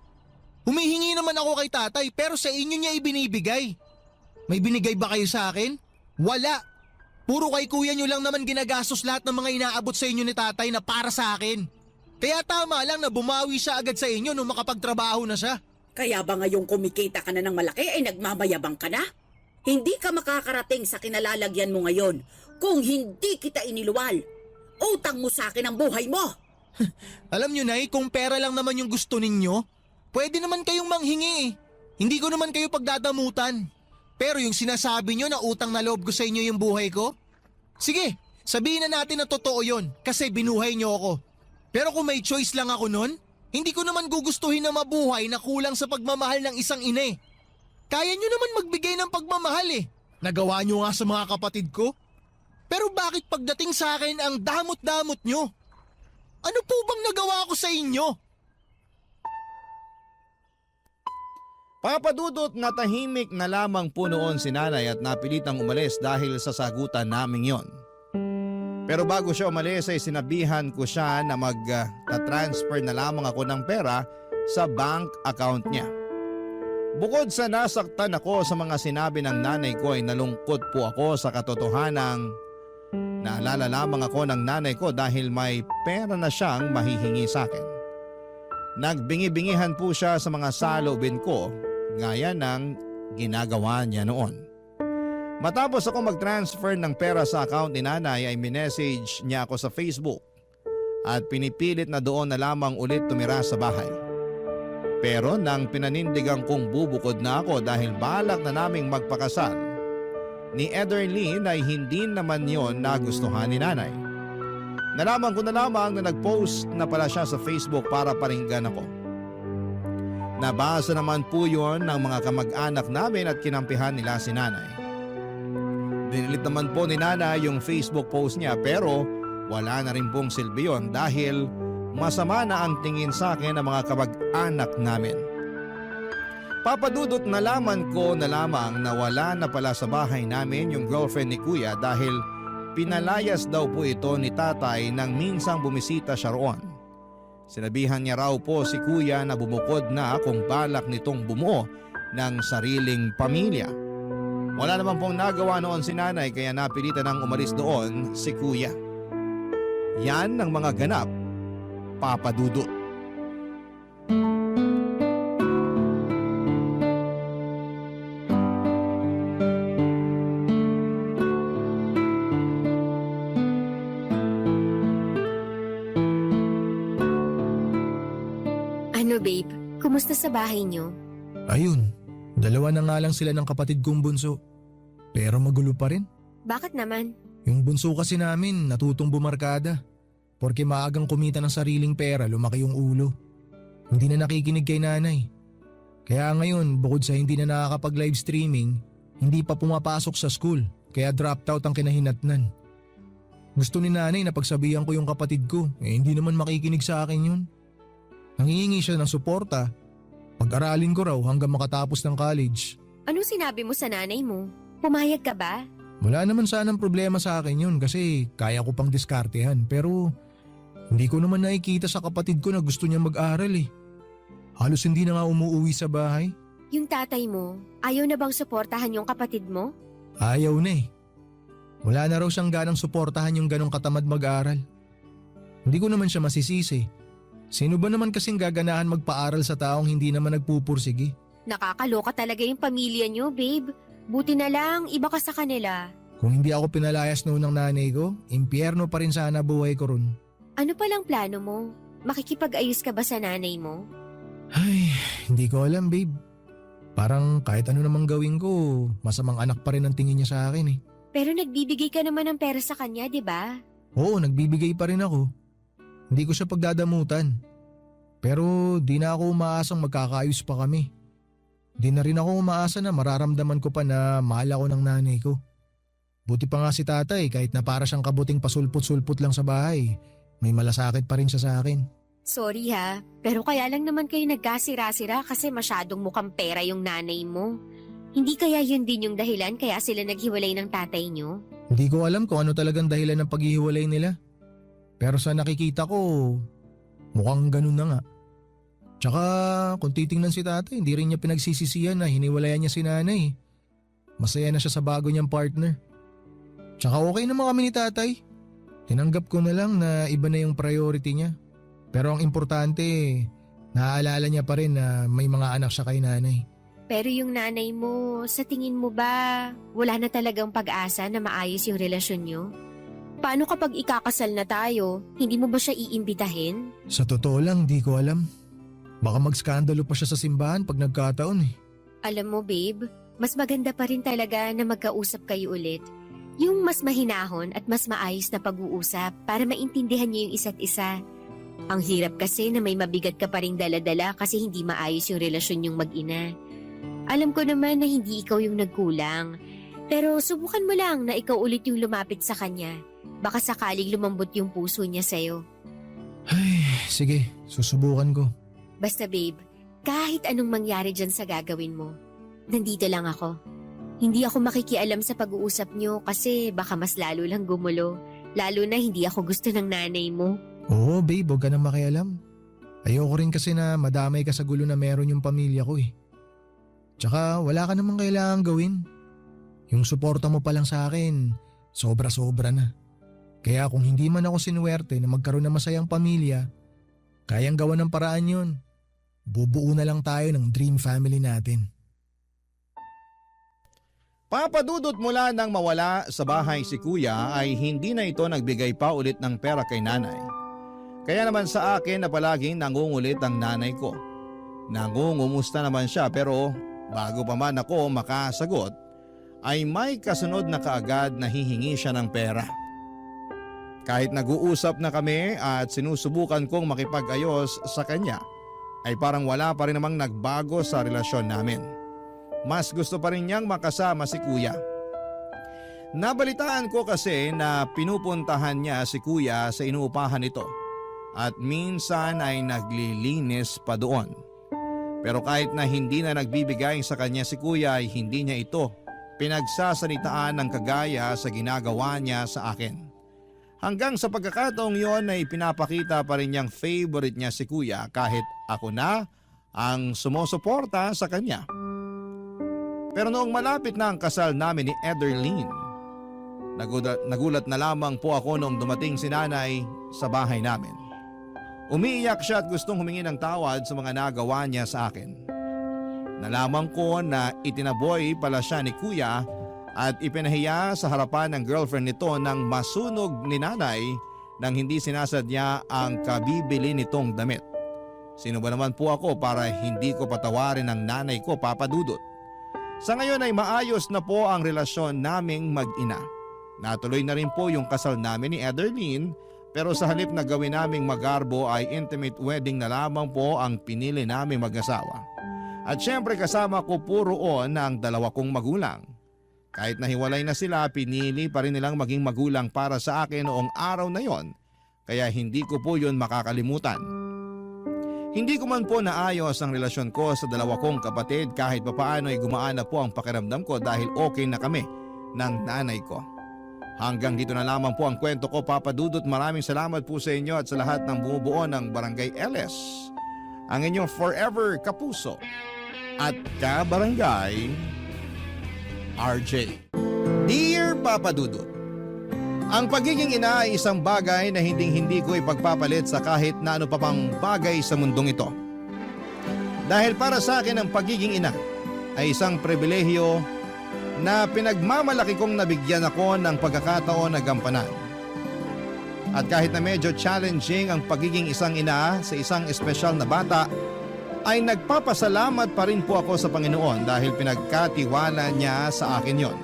Humihingi naman ako kay tatay pero sa inyo niya ibinibigay. May binigay ba kayo sa akin? Wala. Puro kay kuya nyo lang naman ginagastos lahat ng mga inaabot sa inyo ni tatay na para sa akin. Kaya tama lang na bumawi siya agad sa inyo nung makapagtrabaho na siya. Kaya ba ngayong kumikita ka na ng malaki ay nagmamayabang ka na? Hindi ka makakarating sa kinalalagyan mo ngayon kung hindi kita iniluwal. Utang mo sa akin ang buhay mo. Alam nyo, Nay, kung pera lang naman yung gusto ninyo, pwede naman kayong manghingi. Hindi ko naman kayo pagdadamutan. Pero yung sinasabi nyo na utang na loob ko sa inyo yung buhay ko? Sige, sabihin na natin na totoo yon kasi binuhay nyo ako. Pero kung may choice lang ako nun, hindi ko naman gugustuhin na mabuhay na kulang sa pagmamahal ng isang ina eh. Kaya nyo naman magbigay ng pagmamahal eh. Nagawa nyo nga sa mga kapatid ko. Pero bakit pagdating sa akin ang damot-damot nyo? Ano po bang nagawa ko sa inyo? Papadudot na tahimik na lamang po noon si nanay at napilitang umalis dahil sa sagutan naming yon. Pero bago siya umalis ay sinabihan ko siya na mag-transfer na lamang ako ng pera sa bank account niya. Bukod sa nasaktan ako sa mga sinabi ng nanay ko ay nalungkot po ako sa katotohanang naalala lamang ako ng nanay ko dahil may pera na siyang mahihingi sa akin. Nagbingi-bingihan po siya sa mga saloobin ko gaya ng ginagawa niya noon. Matapos ako mag-transfer ng pera sa account ni nanay ay minessage niya ako sa Facebook at pinipilit na doon na lamang ulit tumira sa bahay. Pero nang pinanindigan kong bubukod na ako dahil balak na naming magpakasal, ni Ederlyn ay hindi naman yon nagustuhan ni nanay. Nalaman ko na lamang na nag-post na pala siya sa Facebook para paringgan ako. Nabasa naman po yon ng mga kamag-anak namin at kinampihan nila si nanay. Dinilit naman po ni nanay yung Facebook post niya pero wala na rin pong silbi yun dahil masama na ang tingin sa akin ng mga kamag-anak namin. Papadudot nalaman ko na lamang na wala na pala sa bahay namin yung girlfriend ni kuya dahil pinalayas daw po ito ni tatay nang minsang bumisita siya roon. Sinabihan niya raw po si kuya na bumukod na kung balak nitong bumuo ng sariling pamilya. Wala naman pong nagawa noon si nanay kaya napilitan ng umalis doon si kuya. Yan ang mga ganap, Papadudot. Ano babe, kumusta sa bahay niyo? Ayun, dalawa na nga lang sila ng kapatid kong bunso. Pero magulo pa rin. Bakit naman? Yung bunso kasi namin natutong bumarkada. Porque maagang kumita ng sariling pera, lumaki yung ulo. Hindi na nakikinig kay nanay. Kaya ngayon, bukod sa hindi na nakakapag-live streaming, hindi pa pumapasok sa school, kaya dropped out ang kinahinatnan. Gusto ni nanay na pagsabihan ko yung kapatid ko, hindi naman makikinig sa akin yun. Nangihingi siya ng suporta. Pag-aralin ko raw hanggang makatapos ng college. Anong sinabi mo sa nanay mo? Pumayag ka ba? Wala naman sanang problema sa akin yun kasi kaya ko pang diskartehan pero hindi ko naman nakikita sa kapatid ko na gusto niya mag-aral eh. Halos hindi na nga umuwi sa bahay. Yung tatay mo, ayaw na bang suportahan yung kapatid mo? Ayaw na eh. Wala na raw siyang ganang suportahan yung ganong katamad mag-aral. Hindi ko naman siya masisisi. Sino ba naman kasing gaganahan magpaaral sa taong hindi naman nagpupursige? Nakakaloka talaga yung pamilya niyo, babe. Buti na lang, iba ka sa kanila. Kung hindi ako pinalayas noon ng nanay ko, impyerno pa rin sana buhay ko ron. Ano palang plano mo? Makikipag-ayos ka ba sa nanay mo? Ay, hindi ko alam babe. Parang kahit ano namang gawin ko, masamang anak pa rin ang tingin niya sa akin eh. Pero nagbibigay ka naman ng pera sa kanya, di ba? Oo, nagbibigay pa rin ako. Hindi ko siya pagdadamutan. Pero di na ako umaasang magkakaayos pa kami. Di na rin ako umaasa na mararamdaman ko pa na mahal ako ng nanay ko. Buti pa nga si tatay kahit na para siyang kabuting pasulput-sulput lang sa bahay. May malasakit pa rin siya sa akin. Sorry ha, pero kaya lang naman kayo nagkasira-sira kasi masyadong mukhang pera yung nanay mo. Hindi kaya yun din yung dahilan kaya sila naghiwalay ng tatay nyo? Hindi ko alam kung ano talagang dahilan ng paghihiwalay nila. Pero sa nakikita ko, mukhang ganun na nga. Tsaka kung titingnan si tatay, hindi rin niya pinagsisisihan na hiniwalayan niya si nanay. Masaya na siya sa bago niyang partner. Tsaka okay naman kami ni tatay. Tinanggap ko na lang na iba na yung priority niya. Pero ang importante, naaalala niya pa rin na may mga anak siya kay nanay. Pero yung nanay mo, sa tingin mo ba, wala na talagang pag-asa na maayos yung relasyon nyo? Paano kapag ikakasal na tayo, hindi mo ba siya iimbitahin? Sa totoo lang, di ko alam. Baka mag-skandalo pa siya sa simbahan pag nagkataon eh. Alam mo babe, mas maganda pa rin talaga na magkausap kayo ulit. Yung mas mahinahon at mas maayos na pag-uusap para maintindihan niyo yung isa't isa. Ang hirap kasi na may mabigat ka pa ring dala-dala kasi hindi maayos yung relasyon yung mag-ina. Alam ko naman na hindi ikaw yung nagkulang. Pero subukan mo lang na ikaw ulit yung lumapit sa kanya. Baka sakaling lumambot yung puso niya sa'yo. Ay, sige, susubukan ko. Basta babe, kahit anong mangyari dyan sa gagawin mo, nandito lang ako. Hindi ako makikialam sa pag-uusap nyo kasi baka mas lalo lang gumulo. Lalo na hindi ako gusto ng nanay mo. Oo babe, huwag ka na makialam. Ayoko rin kasi na madamay ka sa gulo na meron yung pamilya ko eh. Tsaka wala ka namang kailangang gawin. Yung suporta mo pa lang sa akin, sobra-sobra na. Kaya kung hindi man ako sinuwerte na magkaroon ng masayang pamilya, kayang gawa ng paraan yun. Bubuo na lang tayo ng dream family natin. Papadudot mula nang mawala sa bahay si kuya ay hindi na ito nagbigay pa ulit ng pera kay nanay. Kaya naman sa akin na palaging nangungulit ang nanay ko. Nangungumusta naman siya pero bago pa man ako makasagot ay may kasunod na kaagad na hihingi siya ng pera. Kahit nag-uusap na kami at sinusubukan kong makipag-ayos sa kanya ay parang wala pa rin namang nagbago sa relasyon namin. Mas gusto pa rin niyang makasama si kuya. Nabalitaan ko kasi na pinupuntahan niya si kuya sa inuupahan nito at minsan ay naglilinis pa doon. Pero kahit na hindi na nagbibigay sa kanya si kuya ay hindi niya ito pinagsasalitaan ng kagaya sa ginagawa niya sa akin. Hanggang sa pagkakataong yon ay pinapakita pa rin niyang favorite niya si kuya kahit ako na ang sumusuporta sa kanya. Pero noong malapit na ang kasal namin ni Ederlyn, nagulat na lamang po ako noong dumating si nanay sa bahay namin. Umiiyak siya at gustong humingi ng tawad sa mga nagawa niya sa akin. Nalaman ko na itinaboy pala siya ni kuya at ipinahiya sa harapan ng girlfriend nito nang masunog ni nanay nang hindi sinasadya ang kabibili nitong damit. Sino ba naman po ako para hindi ko patawarin ang nanay ko, Papa Dudut? Sa ngayon ay maayos na po ang relasyon naming mag-ina. Natuloy na rin po yung kasal namin ni Ederlyn pero sa halip na gawin naming magarbo ay intimate wedding na lamang po ang pinili naming mag-asawa. At syempre kasama ko po roon ang dalawa kong magulang. Kahit nahiwalay na sila, pinili pa rin nilang maging magulang para sa akin noong araw na yon, kaya hindi ko po yun makakalimutan. Hindi ko man po naayos ang relasyon ko sa dalawa kong kapatid kahit papaano ay gumaan na po ang pakiramdam ko dahil okay na kami ng nanay ko. Hanggang dito na lamang po ang kwento ko, Papa Dudut. Maraming salamat po sa inyo at sa lahat ng bumubuo ng Barangay LS. Ang inyong forever kapuso at kabarangay RJ. Dear Papa Dudut, ang pagiging ina ay isang bagay na hindi ko ipagpapalit sa kahit na ano pa pang bagay sa mundong ito. Dahil para sa akin ang pagiging ina ay isang pribilehyo na pinagmamalaki kong nabigyan ako ng pagkakataon na gampanan. At kahit na medyo challenging ang pagiging isang ina sa isang espesyal na bata, ay nagpapasalamat pa rin po ako sa Panginoon dahil pinagkatiwala niya sa akin yon.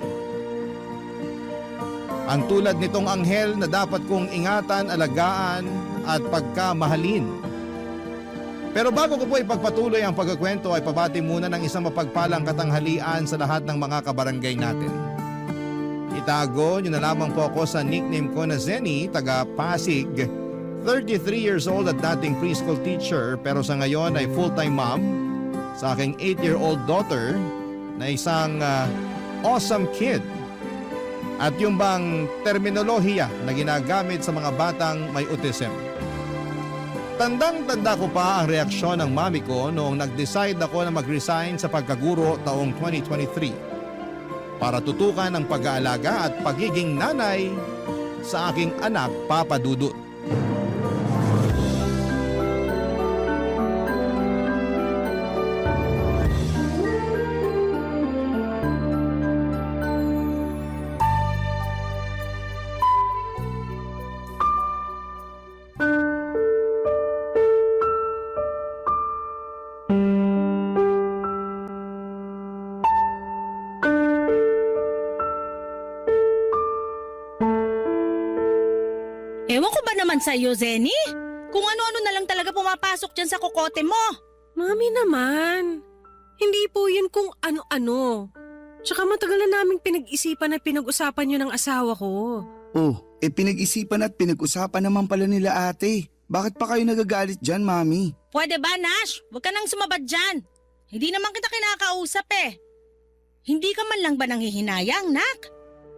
Ang tulad nitong anghel na dapat kong ingatan, alagaan at pagkamahalin. Pero bago ko po ipagpatuloy ang pagkukwento ay pabati muna ng isang mapagpalang katanghalian sa lahat ng mga kabarangay natin. Itago niyo na lamang po ako sa nickname ko na Zenny, taga Pasig, 33 years old at dating preschool teacher pero sa ngayon ay full-time mom sa aking 8-year-old daughter na isang awesome kid. At yung bang terminolohiya na ginagamit sa mga batang may autism. Tandang-tanda ko pa ang reaksyon ng mami ko noong nag-decide ako na mag-resign sa pagkaguro taong 2023 para tutukan ang pag-aalaga at pagiging nanay sa aking anak, Papa Dudut. Ewan ko ba naman sa'yo, Zenny? Kung ano-ano na lang talaga pumapasok dyan sa kokote mo. Mami naman, hindi po yun kung ano-ano. Tsaka matagal na naming pinag-isipan at pinag-usapan yun ng asawa ko. Oh, pinag-isipan at pinag-usapan naman pala nila ate. Bakit pa kayo nagagalit dyan, mami? Pwede ba, Nash? Huwag ka nang sumabad dyan. Hindi naman kita kinakausap eh. Hindi ka man lang ba nanghihinayang, nak?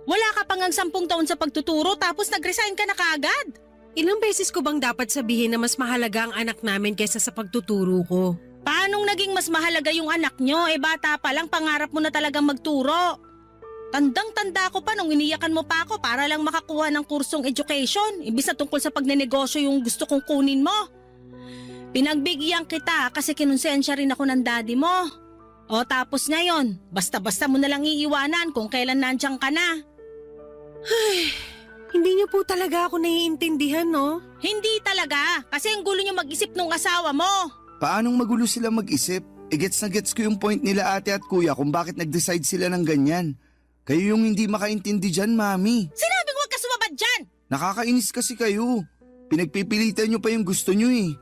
Wala ka pang 10 taon sa pagtuturo tapos nag-resign ka na kaagad. Ilang beses ko bang dapat sabihin na mas mahalaga ang anak namin kaysa sa pagtuturo ko? Paanong naging mas mahalaga yung anak nyo? Bata pa lang, pangarap mo na talagang magturo. Tandang-tanda ko pa nung iniyakan mo pa ako para lang makakuha ng kursong education. Imbis na tungkol sa pagnenegosyo yung gusto kong kunin mo. Pinagbigyan kita kasi kinonsensya rin ako ng daddy mo. O tapos ngayon, basta-basta mo na lang iiwanan kung kailan nandiyan ka na. Hindi niyo po talaga ako naiintindihan, no? Hindi talaga, kasi ang gulo niyo mag-isip nung asawa mo. Paanong magulo sila mag-isip? Gets na gets ko yung point nila ate at kuya kung bakit nag-decide sila ng ganyan. Kayo yung hindi makaintindi dyan, mami. Sinabing huwag ka sumabad dyan! Nakakainis kasi kayo. Pinagpipilitan nyo pa yung gusto nyo eh.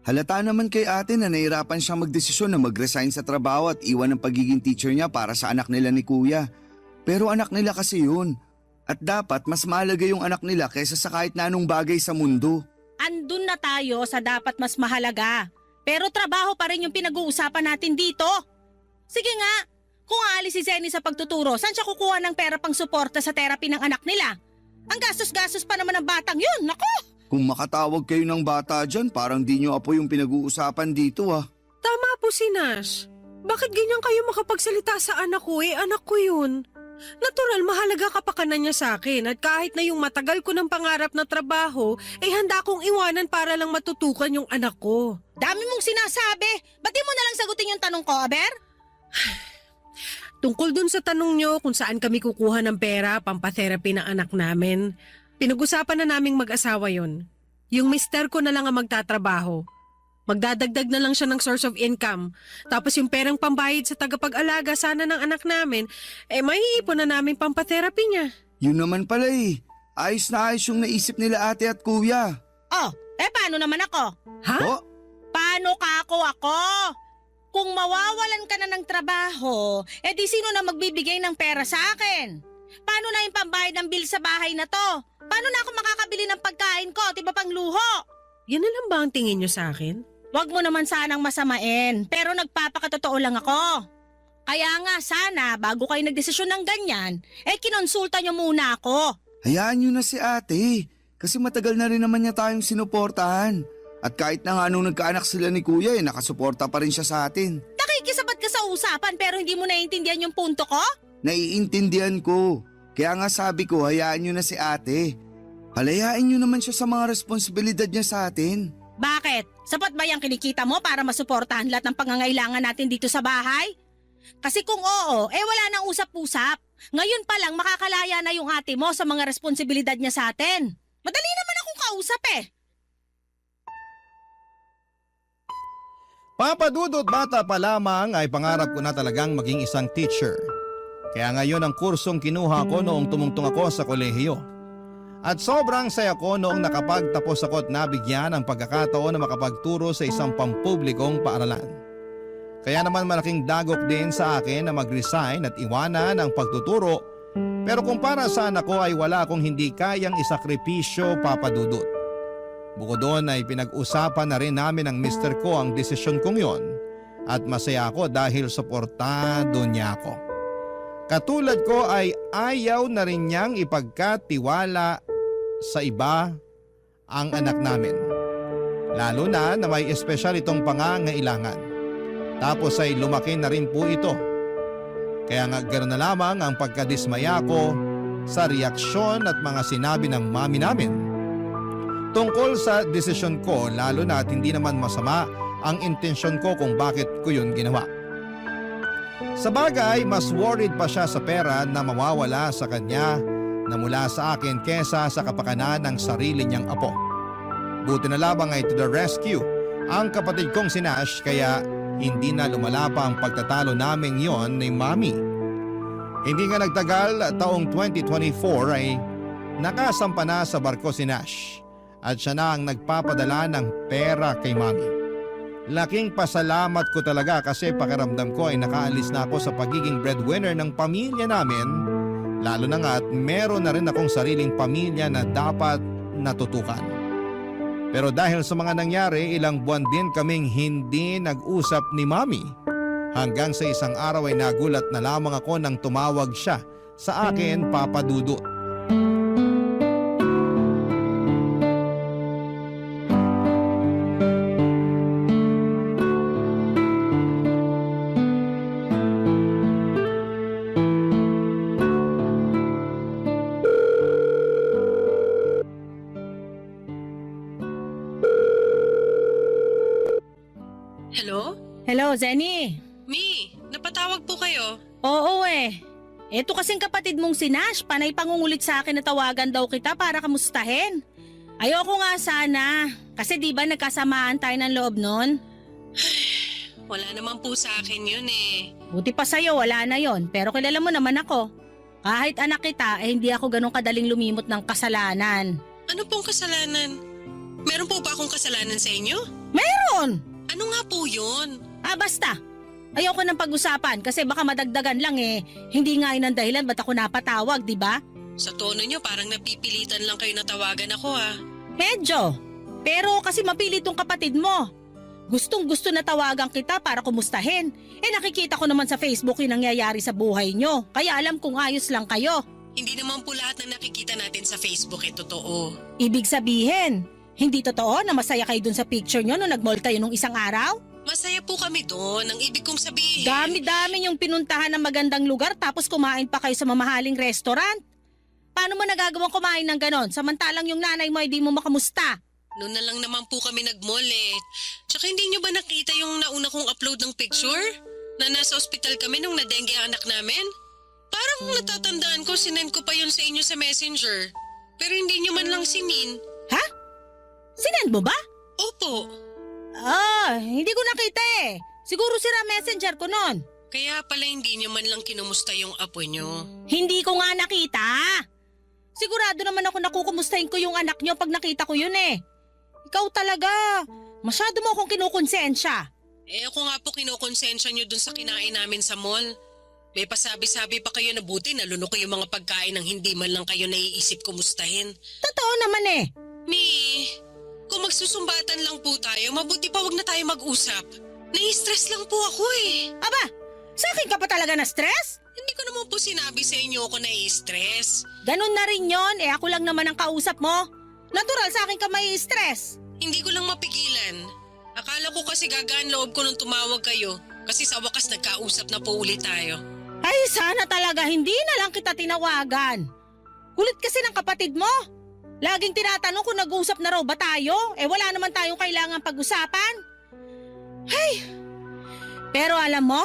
Halata naman kay ate na nahirapan siyang magdesisyon na mag-resign sa trabaho at iwan ang pagiging teacher niya para sa anak nila ni kuya. Pero anak nila kasi yun. At dapat mas mahalaga yung anak nila kaysa sa kahit na anong bagay sa mundo. Andun na tayo sa dapat mas mahalaga. Pero trabaho pa rin yung pinag-uusapan natin dito. Sige nga, kung aalis si Zenny sa pagtuturo, saan siya kukuha ng pera pang suporta sa therapy ng anak nila? Ang gastos-gastos pa naman ng batang yun, naku! Kung makatawag kayo ng bata dyan, parang di nyo apo yung pinag-uusapan dito ah. Tama po si Nash. Bakit ganyan kayo makapagsalita sa anak ko? Anak ko yun. Natural, mahalaga ka pa ka na niya sa akin at kahit na yung matagal ko ng pangarap na trabaho, handa kong iwanan para lang matutukan yung anak ko. Dami mong sinasabi. Ba't di mo na lang sagutin yung tanong ko, Aber? Tungkol dun sa tanong nyo kung saan kami kukuha ng pera pampatherapy ng anak namin, pinag-usapan na naming mag-asawa yon. Yung mister ko na lang ang magtatrabaho. Magdadagdag na lang siya ng source of income. Tapos yung perang pambayad sa tagapag-alaga sana ng anak namin, maiipon na namin pampatherapy niya. Yun naman pala eh. Ayos na ayos yung naisip nila ate at kuya. Oh, paano naman ako? Ha? Oh, Paano ka ako? Kung mawawalan ka na ng trabaho, di sino na magbibigay ng pera sa akin? Paano na yung pambayad ng bill sa bahay na to? Paano na ako makakabili ng pagkain ko, tiba pang luho? Yan na lang ba ang tingin nyo sa akin? Wag mo naman sanang masamain, pero nagpapakatotoo lang ako. Kaya nga sana, bago kayo nagdesisyon ng ganyan, kinonsulta nyo muna ako. hayaan nyo na si ate. Kasi matagal na rin naman niya tayong sinuportahan. At kahit na nga nung nagkaanak sila ni kuya nakasuporta pa rin siya sa atin. Nakikisabat ka sa usapan pero hindi mo naiintindihan yung punto ko? Naiintindihan ko. Kaya nga sabi ko, hayaan nyo na si ate. Halayain nyo naman siya sa mga responsibilidad niya sa atin. Bakit? Sapat ba yung kinikita mo para masuportahan lahat ng pangangailangan natin dito sa bahay? Kasi kung oo, wala nang usap-usap. Ngayon pa lang makakalaya na yung ate mo sa mga responsibilidad niya sa atin. Madali naman akong kausap Papa Dudut, bata pa lamang ay pangarap ko na talagang maging isang teacher. Kaya ngayon ang kursong kinuha ko noong tumungtong ako sa kolehiyo. At sobrang saya ko noong nakapagtapos ako at nabigyan ng pagkakataon na makapagturo sa isang pampublikong paaralan. Kaya naman malaking dagok din sa akin na mag-resign at iwanan ang pagtuturo. Pero kung para sa anak ko ay wala akong hindi kayang isakripisyo, Papa Dudut. Bukod doon ay pinag-usapan na rin namin ng mister ko ang desisyon kong yon. At masaya ako dahil suportado niya ako. Katulad ko ay ayaw na rin niyang ipagkatiwala sa iba ang anak namin. Lalo na may espesyal itong pangangailangan. Tapos ay lumaki na rin po ito. Kaya nga ganoon na lamang ang pagkadismaya ko sa reaksyon at mga sinabi ng mami namin. Tungkol sa desisyon ko, lalo na at hindi naman masama ang intensyon ko kung bakit ko yun ginawa. Sa bagay, mas worried pa siya sa pera na mawawala sa kanya na mula sa akin kesa sa kapakanan ng sarili niyang apo. Buti na lamang ay to the rescue ang kapatid kong si Nash kaya hindi na lumala pa ang pagtatalo naming yon ni Mami. Hindi nga nagtagal, taong 2024 ay nakasampa na sa barko si Nash at siya na ang nagpapadala ng pera kay Mami. Laking pasalamat ko talaga kasi pakiramdam ko ay nakaalis na ako sa pagiging breadwinner ng pamilya namin, lalo na nga at meron na rin akong sariling pamilya na dapat natutukan. Pero dahil sa mga nangyari, ilang buwan din kaming hindi nag-usap ni Mami. Hanggang sa isang araw ay nagulat na lamang ako nang tumawag siya sa akin, Papa Dudut. Hello? Hello, Zenny. Mi, napatawag po kayo. Oo Eto kasing kapatid mong si Nash, panay pangungulit sa akin na tawagan daw kita para kamustahin. Ayoko nga sana, kasi di ba nagkasamaan tayo ng loob nun? Wala naman po sa akin yun eh. Buti pa sa'yo, wala na yon. Pero kilala mo naman ako. Kahit anak kita, hindi ako ganun kadaling lumimot ng kasalanan. Ano pong kasalanan? Meron po ba akong kasalanan sa inyo? Meron! Ano nga po yun? Basta. Ayoko ng pag-usapan kasi baka madagdagan lang Hindi nga yun ang dahilan ba't ako napatawag, di ba? Sa tono nyo parang napipilitan lang kayo na tawagan ako ha. Medyo. Pero kasi mapilit tong kapatid mo. Gustong gusto na tawagan kita para kumustahin. Nakikita ko naman sa Facebook yung nangyayari sa buhay nyo. Kaya alam kong ayos lang kayo. Hindi naman po lahat ng nakikita natin sa Facebook totoo. Ibig sabihin, hindi totoo na masaya kayo dun sa picture nyo nung nag-mall tayo nung isang araw? Masaya po kami doon. Ang ibig kong sabihin. Dami-dami yung pinuntahan ng magandang lugar tapos kumain pa kayo sa mamahaling restaurant. Paano mo nagagawang kumain ng ganon samantalang yung nanay mo ay di mo makamusta? Noon na lang naman po kami nag-mall Tsaka hindi nyo ba nakita yung nauna kong upload ng picture? Na nasa ospital kami nung na-dengue ang anak namin? Parang natatandaan ko, sinend ko pa yun sa inyo sa messenger. Pero hindi nyo man lang sinin. Ha? Sinend mo ba? Opo. Hindi ko nakita Siguro sira messenger ko nun. Kaya pala hindi nyo man lang kinumusta yung apo nyo. Hindi ko nga nakita. Sigurado naman ako nakukumustahin ko yung anak nyo pag nakita ko yun Ikaw talaga. Masyado mo akong kinukonsensya. Ako nga po kinukonsensya nyo dun sa kinain namin sa mall. May pasabi-sabi pa kayo na buti nalunok ko yung mga pagkain ng hindi man lang kayo naiisip kumustahin. Totoo naman Mi, kung magsusumbatan lang po tayo, mabuti pa wag na tayo mag-usap. Nai-stress lang po ako Aba, sa akin ka pa talaga na stress? Hindi ko naman po sinabi sa inyo ako nai-stress. Ganun na rin yon ako lang naman ang kausap mo. Natural sa akin ka may stress. Hindi ko lang mapigilan. Akala ko kasi gagaan loob ko nung tumawag kayo. Kasi sa wakas nagkausap na po ulit tayo. Ay, sana talaga hindi na lang kita tinawagan. Kulit kasi ng kapatid mo. Laging tinatanong kung nag-uusap na raw ba tayo? Wala naman tayong kailangan pag-usapan. Pero alam mo,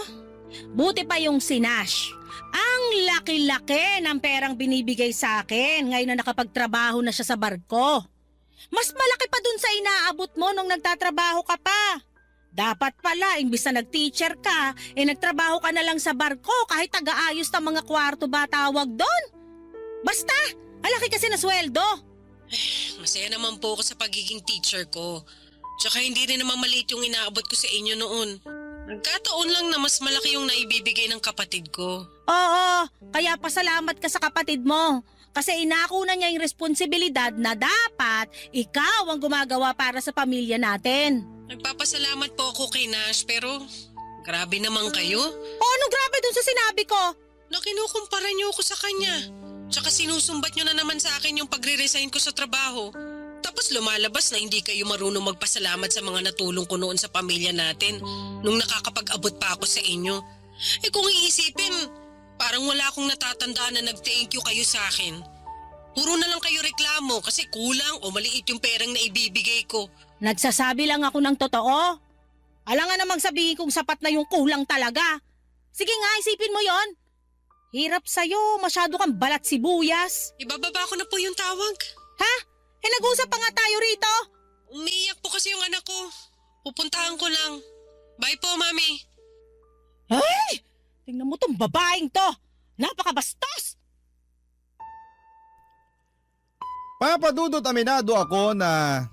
buti pa yung si Nash. Ang laki-laki ng perang binibigay sa akin ngayon na nakapagtrabaho na siya sa barko. Mas malaki pa dun sa inaabot mo nung nagtatrabaho ka pa. Dapat pala, imbis na nag-teacher ka, nagtrabaho ka na lang sa barko kahit taga-ayos ng mga kwarto ba tawag doon. Basta, alaki kasi na sweldo. Masaya naman po ako sa pagiging teacher ko. Tsaka hindi rin naman maliit yung inaabot ko sa inyo noon. Nagkataon lang na mas malaki yung naibibigay ng kapatid ko. Oo, kaya pasalamat ka sa kapatid mo. Kasi inako na niya yung responsibilidad na dapat ikaw ang gumagawa para sa pamilya natin. Nagpapasalamat po ako kay Nash pero grabe naman kayo. Anong grabe dun sa sinabi ko? Na kinukumpara niyo ako sa kanya. Tsaka sinusumbat niyo na naman sa akin yung pagre-resign ko sa trabaho. Tapos lumalabas na hindi kayo marunong magpasalamat sa mga natulong ko noon sa pamilya natin nung nakakapag-abot pa ako sa inyo. Eh kung iisipin, parang wala akong natatandaan na nag-thank you kayo sa akin. Puro na lang kayo reklamo kasi kulang o maliit yung perang na ibibigay ko. Nagsasabi lang ako ng totoo. Alangan namang sabihin kung sapat na yung kulang talaga. Sige nga, isipin mo yon. Hirap sa'yo, masyado kang balat sibuyas. Ibababa ko na po yung tawag. Ha? Eh nag-usap pa nga tayo rito. Umiiyak po kasi yung anak ko. Pupuntahan ko lang. Bye po, Mami. Ay! Tingnan mo tong babaeng to. Napakabastos! Papadudot, aminado ako na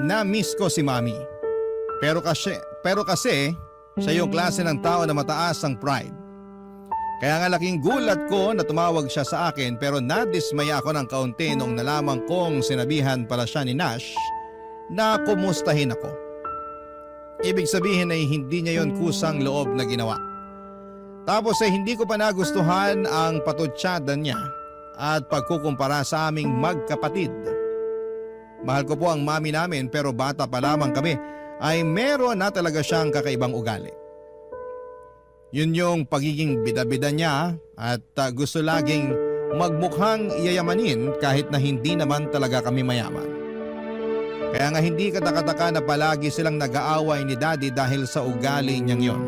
na-miss ko si Mami. Pero kasi siya yung klase ng tao na mataas ang pride. Kaya nga laking gulat ko na tumawag siya sa akin pero nadismaya ako ng kaunti nung nalaman kong sinabihan pala siya ni Nash na kumustahin ako. Ibig sabihin ay hindi niya yon kusang loob na ginawa. Tapos ay hindi ko pa nagustuhan ang patutsyada niya at pagkukumpara sa aming magkapatid. Mahal ko po ang mami namin pero bata pa lamang kami ay meron na talaga siyang kakaibang ugali. Yun yung pagiging bida-bida niya at gusto laging magmukhang iyayamanin kahit na hindi naman talaga kami mayaman. Kaya nga hindi katakataka na palagi silang nag-aaway ni Daddy dahil sa ugali niyang yon.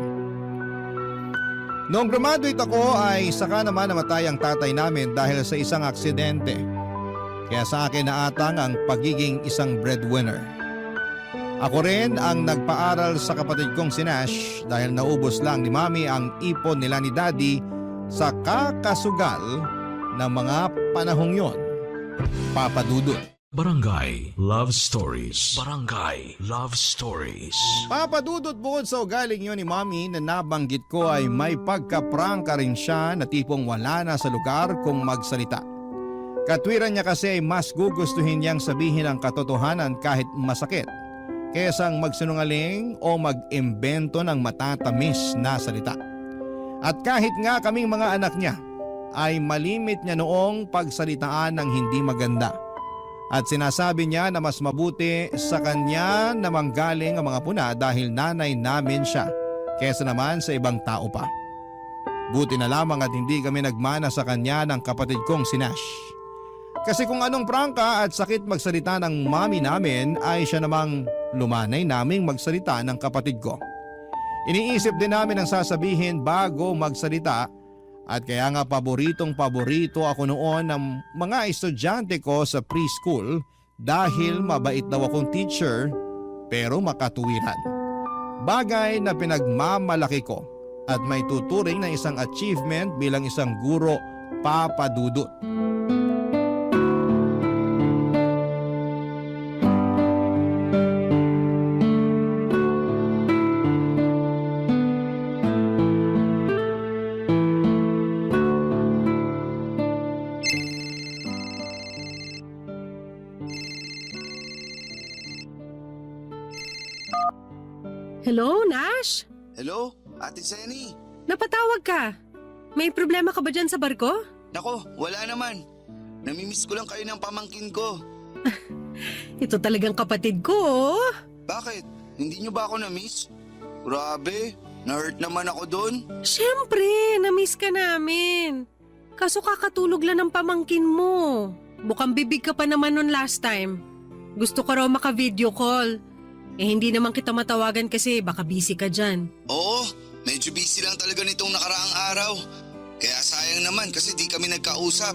Noong graduate ako ay saka naman namatay ang tatay namin dahil sa isang aksidente. Kaya sa akin naatang ang pagiging isang breadwinner. Ako rin ang nagpaaral sa kapatid kong si Nash dahil naubos lang ni Mami ang ipon nila ni Daddy sa kakasugal ng mga panahong yon. Papadudot. Barangay Love Stories. Barangay Love Stories. Papadudot, bukod sa ugaling yun ni Mami na nabanggit ko ay may pagkaprangka rin siya na tipong wala na sa lugar kung magsalita. Katwiran niya kasi ay mas gugustuhin niyang sabihin ang katotohanan kahit masakit kaysa magsinungaling o mag-imbento ng matatamis na salita. At kahit nga kaming mga anak niya ay malimit niya noong pagsalitaan ng hindi maganda. At sinasabi niya na mas mabuti sa kanya na manggaling ang mga puna dahil nanay namin siya kaysa naman sa ibang tao pa. Buti na lamang at hindi kami nagmana sa kanya ng kapatid kong si Nash. Kasi kung anong prangka at sakit magsalita ng mami namin ay siya namang lumanay naming magsalita ng kapatid ko. Iniisip din namin ang sasabihin bago magsalita at kaya nga paboritong-paborito ako noon ng mga estudyante ko sa preschool dahil mabait daw akong teacher pero makatuwiran. Bagay na pinagmamalaki ko at may tuturing na isang achievement bilang isang guro, Papadudot. Hello, Nash? Hello, Ate Senny. Napatawag ka. May problema ka ba dyan sa barko? Nako, wala naman. Namimiss ko lang kayo ng pamangkin ko. Ito talagang kapatid ko, oh. Bakit? Hindi nyo ba ako na-miss? Grabe, na-hurt naman ako doon. Siyempre, na-miss ka namin. Kaso kakatulog lang ng pamangkin mo. Bukang bibig ka pa naman nun last time. Gusto ko raw maka-video call. Eh hindi naman kita matawagan kasi baka busy ka dyan. Oo, medyo busy lang talaga nitong nakaraang araw. Kaya sayang naman kasi di kami nagkausap.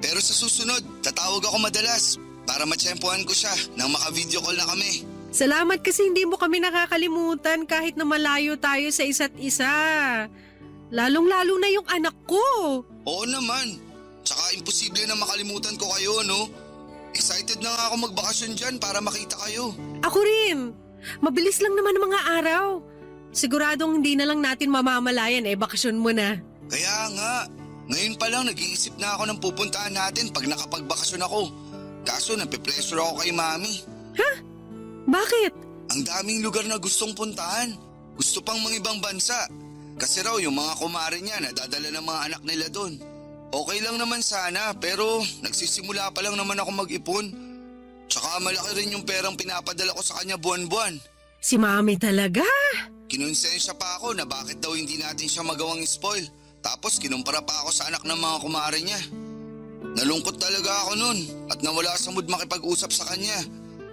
Pero sa susunod, tatawag ako madalas para matsyempohan ko siya nang maka-video call na kami. Salamat kasi hindi mo kami nakakalimutan kahit na malayo tayo sa isa't isa. Lalong-lalo na yung anak ko. Oo naman. Tsaka imposible na makalimutan ko kayo, no? Excited na nga ako magbakasyon dyan para makita kayo. Ako rin. Mabilis lang naman ang mga araw. Siguradong hindi na lang natin mamamalayan bakasyon mo na. Kaya nga, ngayon pa lang nag-iisip na ako ng pupuntahan natin pag nakapagbakasyon ako. Kaso napipressure ako kay Mami. Ha? Bakit? Ang daming lugar na gustong puntahan. Gusto pang mga ibang bansa. Kasi raw yung mga kumare niya nadadala ng mga anak nila doon. Okay lang naman sana pero nagsisimula pa lang naman ako mag-ipon. Tsaka malaki rin yung perang pinapadala ko sa kanya buwan-buwan. Si Mami talaga? Kinonsensya pa ako na bakit daw hindi natin siya magawang spoil. Tapos kinumpara pa ako sa anak ng mga kumare niya. Nalungkot talaga ako nun at nawala sa mood makipag-usap sa kanya.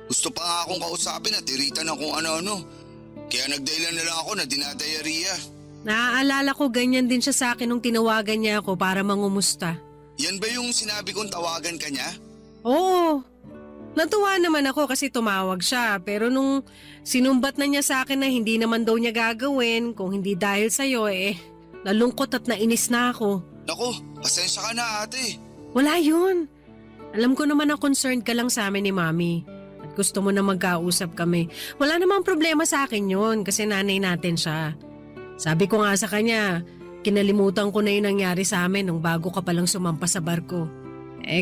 Gusto pa nga akong kausapin at iritan ng kung ano-ano. Kaya nagdahilan na lang ako na dinadayariya. Naaalala ko ganyan din siya sa akin nung tinawagan niya ako para mangumusta. Yan ba yung sinabi kong tawagan ka niya? Oo. Natuwa naman ako kasi tumawag siya pero nung sinumbat na niya sa akin na hindi naman daw niya gagawin kung hindi dahil sa'yo nalungkot at nainis na ako. Naku, pasensya ka na ate. Wala yun. Alam ko naman na concerned ka lang sa amin ni Mami at gusto mo na magkausap kami. Wala namang problema sa akin yun kasi nanay natin siya. Sabi ko nga sa kanya, kinalimutan ko na yung nangyari sa amin nung bago ka palang sumampa sa barko.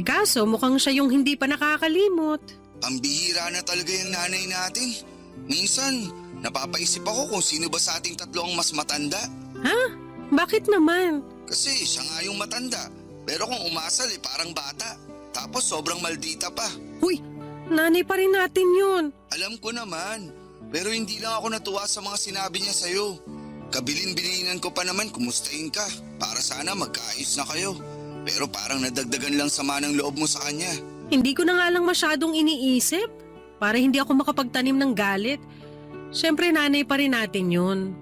Kaso mukhang siya yung hindi pa nakakalimot. Ang bihira na talaga yung nanay natin. Minsan, napapaisip ako kung sino ba sa ating tatlo ang mas matanda. Ha? Bakit naman? Kasi siya nga yung matanda. Pero kung umasal parang bata. Tapos sobrang maldita pa. Huy, nanay pa rin natin yun. Alam ko naman. Pero hindi lang ako natuwa sa mga sinabi niya sa'yo. Kabilin-bilinan ko pa naman kumustahin ka. Para sana magkaayos na kayo. Pero parang nadagdagan lang sama ng loob mo sa kanya. Hindi ko na nga lang masyadong iniisip. Para hindi ako makapagtanim ng galit. Siyempre nanay pa rin natin yun.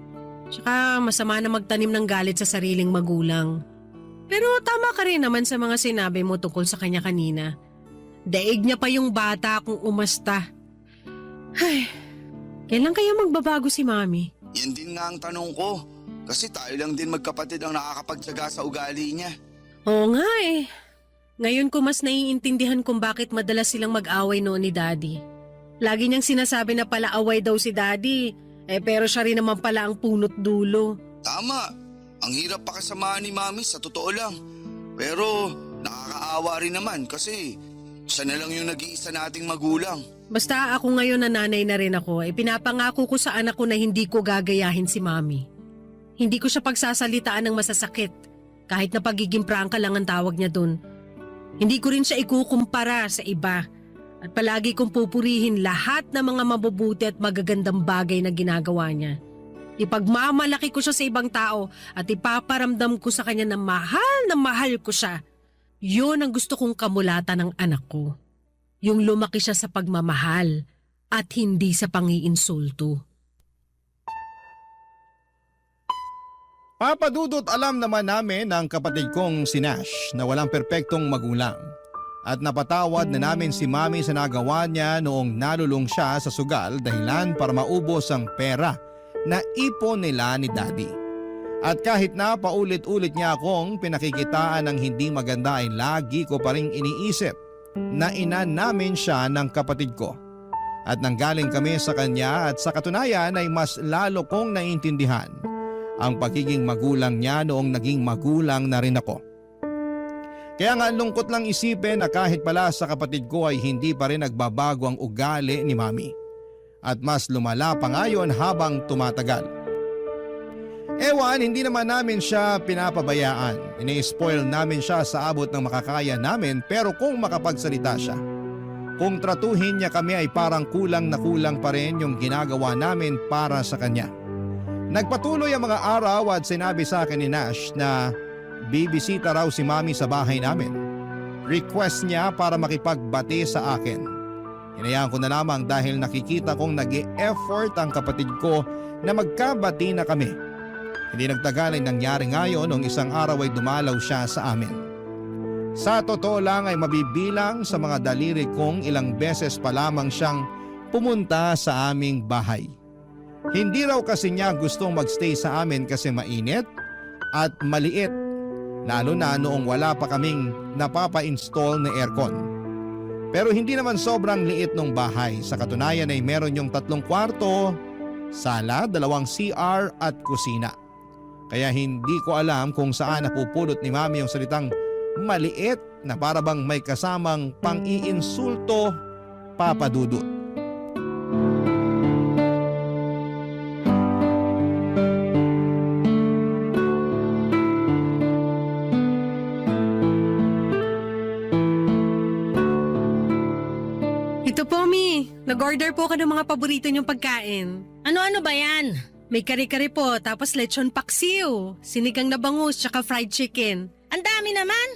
Tsaka masama na magtanim ng galit sa sariling magulang. Pero tama ka rin naman sa mga sinabi mo tungkol sa kanya kanina. Daig niya pa yung bata kung umasta. Ay, kailan kaya magbabago si Mami? Yan din nga ang tanong ko. Kasi tayo lang din magkapatid ang nakakapagtyaga sa ugali niya. Oo nga Ngayon ko mas naiintindihan kung bakit madalas silang mag-away noon ni Daddy. Lagi niyang sinasabi na pala away daw si Daddy. Pero siya rin naman pala ang punot dulo. Tama. Ang hirap pakasamahan ni Mami sa totoo lang. Pero nakakaawa rin naman kasi siya na lang yung nag-iisa nating magulang. Basta ako ngayon na nanay na rin ako, pinapangako ko sa anak ko na hindi ko gagayahin si Mami. Hindi ko siya pagsasalitaan ng masasakit, kahit na pagiging prangka lang ang tawag niya dun. Hindi ko rin siya ikukumpara sa iba. At palagi kong pupurihin lahat ng mga mabubuti at magagandang bagay na ginagawa niya. Ipagmamalaki ko siya sa ibang tao at ipaparamdam ko sa kanya na mahal ko siya. Yun ang gusto kong kamulatan ng anak ko. Yung lumaki siya sa pagmamahal at hindi sa pangiinsulto. Papadudot, alam naman namin ng kapatid kong si Nash na walang perpektong magulang. At napatawad na namin si Mami sa nagawa niya noong nalulung siya sa sugal dahilan para maubos ang pera na ipon nila ni Daddy. At kahit na paulit-ulit niya akong pinakikitaan ng hindi maganda ay lagi ko pa ring iniisip na ina namin siya ng kapatid ko. At nanggaling kami sa kanya at sa katunayan ay mas lalo kong naiintindihan ang pagiging magulang niya noong naging magulang na rin ako. Kaya nga lungkot lang isipin na kahit pala sa kapatid ko ay hindi pa rin nagbabago ang ugali ni Mami. At mas lumala pa ngayon habang tumatagal. Ewan, hindi naman namin siya pinapabayaan. Ini-spoil namin siya sa abot ng makakaya namin pero kung makapagsalita siya. Kung tratuhin niya kami ay parang kulang na kulang pa rin yung ginagawa namin para sa kanya. Nagpatuloy ang mga araw at sinabi sa akin ni Nash na bibisita raw si Mami sa bahay namin. Request niya para makipagbati sa akin. Hinayaan ko na lamang dahil nakikita kong nag-e-effort ang kapatid ko na magkabati na kami. Hindi nagtagal ay nangyari ngayon nung isang araw ay dumalaw siya sa amin. Sa totoo lang ay mabibilang sa mga daliri kong ilang beses pa lamang siyang pumunta sa aming bahay. Hindi raw kasi niya gustong magstay sa amin kasi mainit at maliit, lalo na noong wala pa kaming napapa-install na aircon. Pero hindi naman sobrang liit ng bahay. Sa katunayan ay meron yung 3 kwarto, sala, 2 CR at kusina. Kaya hindi ko alam kung saan napupulot ni Mami yung salitang maliit na para bang may kasamang pang-iinsulto, papadudot. Ito Mag-order po ka ng mga paborito niyong pagkain. Ano-ano ba yan? May kare-kare po, tapos lechon paksiw, sinigang na bangus, tsaka fried chicken. Ang dami naman.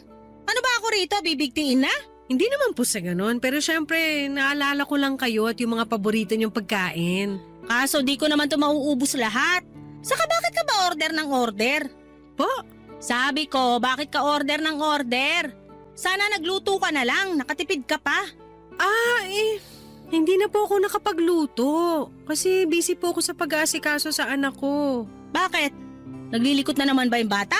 Ano ba ako rito? Bibigtiin na? Hindi naman po sa ganun, pero syempre, naalala ko lang kayo at yung mga paborito niyong pagkain. Kaso di ko naman to mauubos lahat. Saka bakit ka ba order ng order? Po? Sabi ko, bakit ka order ng order? Sana nagluto ka na lang, nakatipid ka pa. Hindi na po ako nakapagluto. Kasi busy po ako sa pag-aasikaso sa anak ko. Bakit? Naglilikot na naman ba yung bata?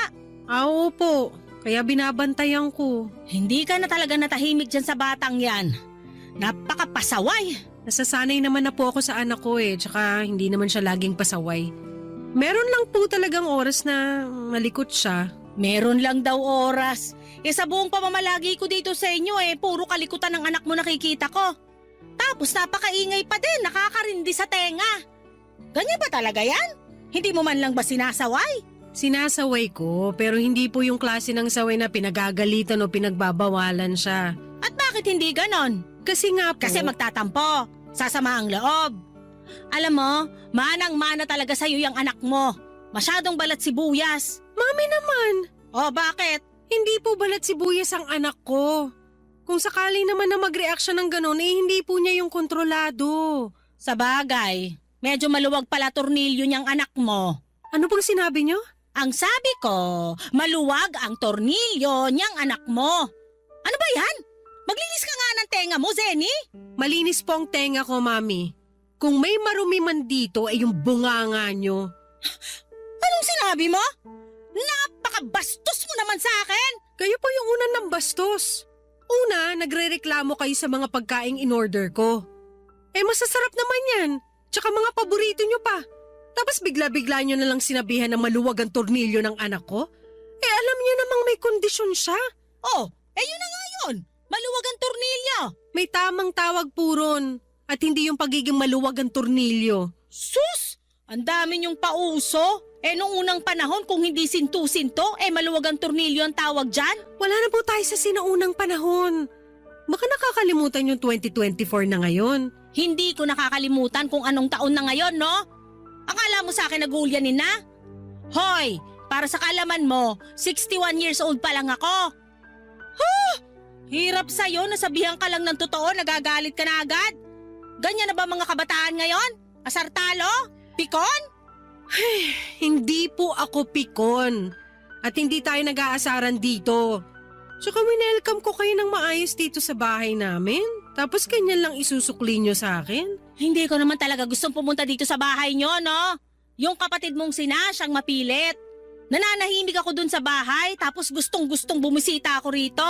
Opo. Kaya binabantayan ko. Hindi ka na talaga natahimik dyan sa batang yan. Napakapasaway. Nasasanay naman na po ako sa anak ko tsaka hindi naman siya laging pasaway. Meron lang po talagang oras na malikot siya. Meron lang daw oras. Sa buong pamamalagi ko dito sa inyo puro kalikutan ng anak mo nakikita ko. Tapos napakaingay pa din, nakakarindi sa tenga. Ganyan ba talaga yan? Hindi mo man lang ba sinasaway? Sinasaway ko, pero hindi po yung klase ng saway na pinagagalitan o pinagbabawalan siya. At bakit hindi ganon? Kasi nga po... Kasi magtatampo, sasama ang loob. Alam mo, manang-mana talaga sa'yo yung anak mo. Masyadong balat sibuyas. Mami naman! O bakit? Hindi po balat sibuyas ang anak ko. Kung sakali naman na mag-react siya ng ganon, hindi po niya yung kontrolado. Sa bagay, medyo maluwag pala tornilyo niyang anak mo. Ano pang sinabi niyo? Ang sabi ko, maluwag ang tornilyo niyang anak mo. Ano ba yan? Maglinis ka nga ng tenga mo, Zenny. Malinis po ang tenga ko, Mami. Kung may marumi man dito ay yung bunganga niyo. Anong sinabi mo? Napakabastos mo naman sa akin. Kayo po yung una ng bastos. Una, nagrereklamo kayo sa mga pagkaing in-order ko. Masasarap naman yan. Tsaka mga paborito niyo pa. Tapos bigla-bigla niyo na lang sinabihan na maluwag ang tornilyo ng anak ko? Alam niyo namang may kondisyon siya. Oh, yun na nga yun. Maluwag ang tornilyo. May tamang tawag po ron. At hindi yung pagiging maluwag ang tornilyo. Sus! Ang dami niyong pauso. Nung unang panahon kung hindi sinto-sinto, maluwag ang tornilyo ang tawag dyan? Wala na po tayo sa sinaunang panahon. Baka nakakalimutan yung 2024 na ngayon. Hindi ko nakakalimutan kung anong taon na ngayon, no? Akala mo sa akin nag-uulyanin na? Hoy, para sa kalaman mo, 61 years old pa lang ako. Hirap sa'yo, nasabihan ka lang ng totoo, nagagalit ka na agad. Ganyan na ba mga kabataan ngayon? Asartalo? Pikon? Hindi po ako pikon. At hindi tayo nag-aasaran dito. Tsaka winelcome ko kayo ng maayos dito sa bahay namin. Tapos ganyan lang isusukli nyo sa akin. Hindi ko naman talaga gustong pumunta dito sa bahay nyo, no? Yung kapatid mong siyang mapilit. Nananahimik ako dun sa bahay tapos gustong-gustong bumisita ako rito.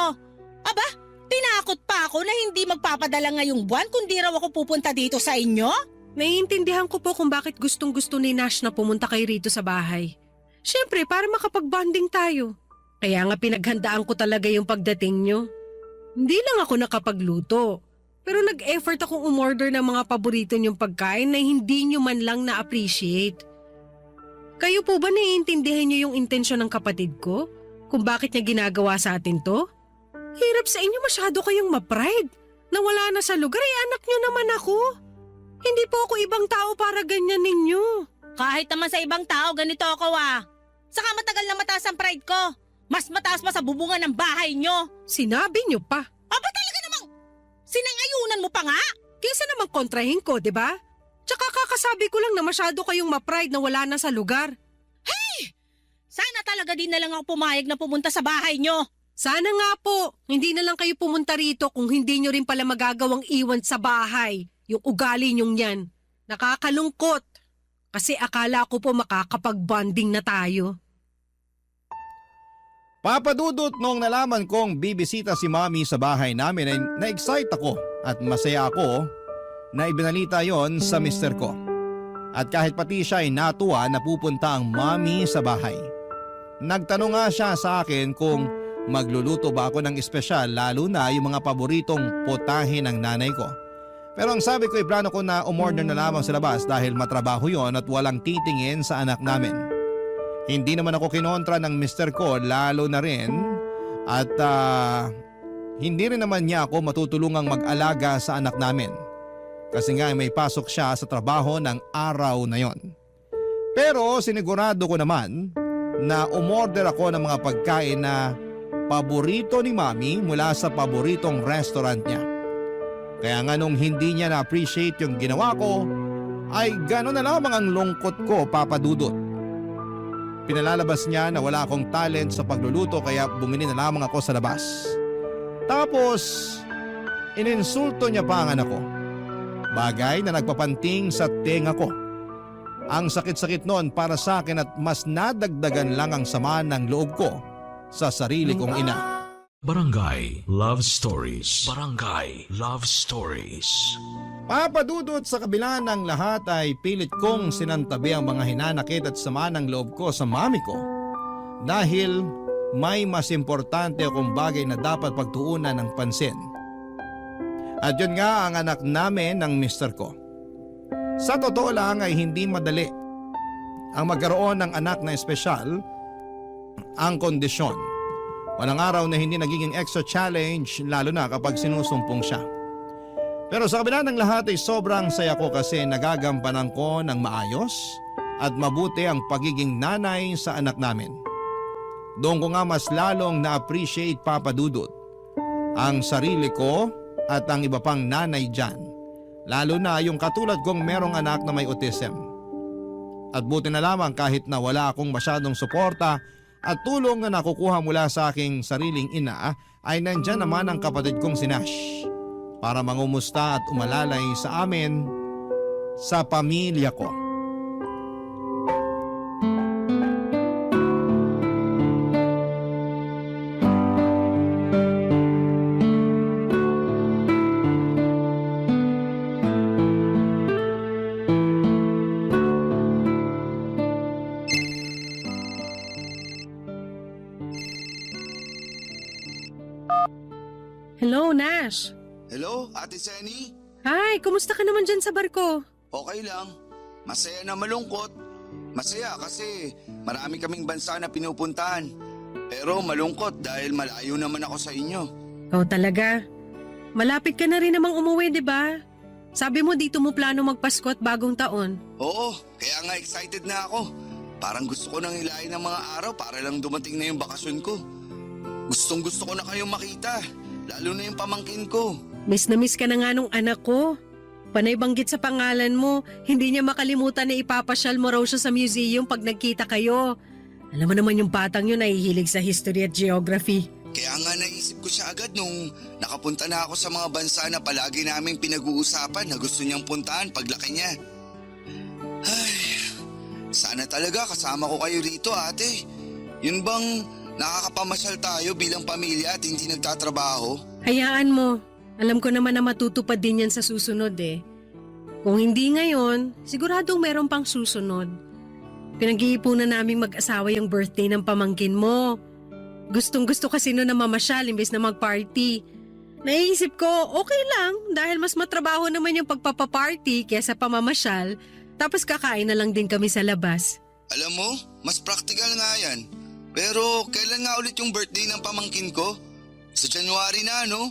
Aba, tinakot pa ako na hindi magpapadala ngayong buwan kundi raw ako pupunta dito sa inyo? Naiintindihan ko po kung bakit gustong-gusto ni Nash na pumunta kayo rito sa bahay. Siyempre, para makapag-bonding tayo. Kaya nga pinaghandaan ko talaga yung pagdating nyo. Hindi lang ako nakapagluto. Pero nag-effort akong umorder ng mga paborito niyong pagkain na hindi niyo man lang na-appreciate. Kayo po ba naiintindihan niyo yung intensyon ng kapatid ko? Kung bakit niya ginagawa sa atin to? Hirap sa inyo masyado kayong ma-pride. Nawala na sa lugar anak niyo naman ako. Hindi po ako ibang tao para ganyan ninyo. Kahit naman sa ibang tao, ganito ako Saka matagal na mataas ang pride ko. Mas mataas pa sa bubungan ng bahay nyo. Sinabi niyo pa. Aba talaga namang sinangayunan mo pa nga? Kaysa namang kontrahin ko, di ba? Tsaka kakasabi ko lang na masyado kayong ma-pride na wala na sa lugar. Sana talaga din na lang ako pumayag na pumunta sa bahay nyo. Sana nga po, hindi na lang kayo pumunta rito kung hindi nyo rin pala magagawang iwan sa bahay. Yung ugali nyong yan. Nakakalungkot. Kasi akala ko po makakapag-bonding na tayo. Papadudot noong nalaman kong bibisita si Mami sa bahay namin ay na-excite ako at masaya ako na ibinalita yon sa mister ko. At kahit pati siya ay natuwa na pupunta ang Mami sa bahay. Nagtanong nga siya sa akin kung magluluto ba ako ng espesyal lalo na yung mga paboritong potahe ng nanay ko. Pero ang sabi ko ay plano ko na umorder na lamang sa labas dahil matrabaho yon at walang titingin sa anak namin. Hindi naman ako kinontra ng mister ko lalo na rin at hindi rin naman niya ako matutulungang mag-alaga sa anak namin. Kasi nga may pasok siya sa trabaho ng araw na yon. Pero sinigurado ko naman na umorder ako ng mga pagkain na paborito ni Mami mula sa paboritong restaurant niya. Kaya nga nung hindi niya na-appreciate yung ginawa ko, ay gano'n na lamang ang lungkot ko, Papa Dudut. Pinalalabas niya na wala akong talent sa pagluluto kaya bumili na lamang ako sa labas. Tapos, ininsulto niya pa ang anak ko. Bagay na nagpapanting sa tenga ko. Ang sakit-sakit noon para sa akin at mas nadagdagan lang ang sama ng loob ko sa sarili kong ina. Barangay Love Stories. Barangay Love Stories. Papadudot sa kabila ng lahat ay pilit kong sinantabi ang mga hinanakit at sama ng loob ko sa mami ko. Dahil may mas importante akong bagay na dapat pagtuunan ng pansin. At yun nga ang anak namin ng mister ko. Sa totoo lang ay hindi madali ang magkaroon ng anak na espesyal ang kondisyon. Walang araw na hindi nagiging extra challenge lalo na kapag sinusumpong siya. Pero sa kabila ng lahat ay sobrang saya ko kasi nagagampanan ko ng maayos at mabuti ang pagiging nanay sa anak namin. Doon ko nga mas lalong na-appreciate, Papa Dudut, ang sarili ko at ang iba pang nanay dyan. Lalo na yung katulad kong merong anak na may autism. At buti na lamang kahit na wala akong masyadong suporta at tulong na nakukuha mula sa aking sariling ina ay nandyan naman ang kapatid kong si Nash para mangumusta at umalalay sa amin sa pamilya ko. Hello, Nash. Hello, Ate Senny? Hi, kumusta ka naman dyan sa barko? Okay lang. Masaya na malungkot. Masaya kasi marami kaming bansa na pinupuntahan. Pero malungkot dahil malayo naman ako sa inyo. Oh, talaga? Malapit ka na rin namang umuwi, di ba? Sabi mo dito mo plano magpasko at bagong taon. Oo, kaya nga excited na ako. Parang gusto ko nang hilahin ng mga araw para lang dumating na yung bakasyon ko. Gustong gusto ko na kayong makita, lalo na yung pamangkin ko. Miss na miss ka na nga nung anak ko. Panay banggit sa pangalan mo, hindi niya makalimutan na ipapasyal mo raw siya sa museum pag nagkita kayo. Alam mo naman yung batang yun nahihilig sa history at geography. Kaya nga naisip ko siya agad nung nakapunta na ako sa mga bansa na palagi naming pinag-uusapan na gusto niyang puntahan paglaki niya. Ay, sana talaga kasama ko kayo rito, ate. Yun bang nakakapamasyal tayo bilang pamilya at hindi nagtatrabaho? Hayaan mo. Alam ko naman na matutupad din yan sa susunod eh. Kung hindi ngayon, siguradong meron pang susunod. Pinag-iipunan naming mag-asawa yung birthday ng pamangkin mo. Gustong gusto kasi no na mamasyal imbes na mag-party. Naiisip ko, okay lang dahil mas matrabaho naman yung pagpapaparty kesa pamamasyal. Tapos kakain na lang din kami sa labas. Alam mo, mas practical nga yan. Pero kailan nga ulit yung birthday ng pamangkin ko? Sa January na, no?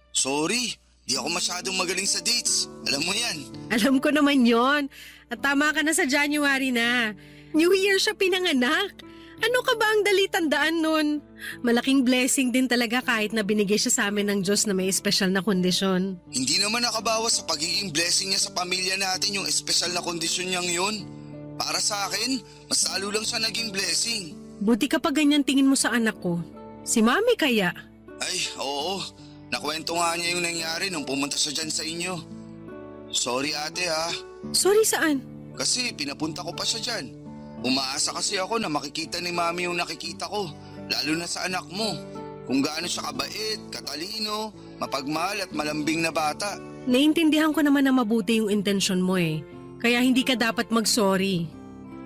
Sorry, di ako masyadong magaling sa dates. Alam mo yan. Alam ko naman yon. At tama ka na sa January na. New Year siya pinanganak. Ano ka ba ang dali tandaan nun? Malaking blessing din talaga kahit na binigay siya sa amin ng Diyos na may espesyal na kondisyon. Hindi naman nakabawas sa pagiging blessing niya sa pamilya natin yung espesyal na kondisyon niyang yun. Para sa akin, mas lalo lang siya naging blessing. Buti ka pa ganyan tingin mo sa anak ko. Si Mami kaya? Ay, oo. Nakwento nga niya yung nangyari nung pumunta siya dyan sa inyo. Sorry ate ha. Sorry saan? Kasi pinapunta ko pa siya dyan. Umaasa kasi ako na makikita ni Mami yung nakikita ko. Lalo na sa anak mo. Kung gaano siya kabait, katalino, mapagmahal at malambing na bata. Naiintindihan ko naman na mabuti yung intensyon mo eh. Kaya hindi ka dapat mag-sorry.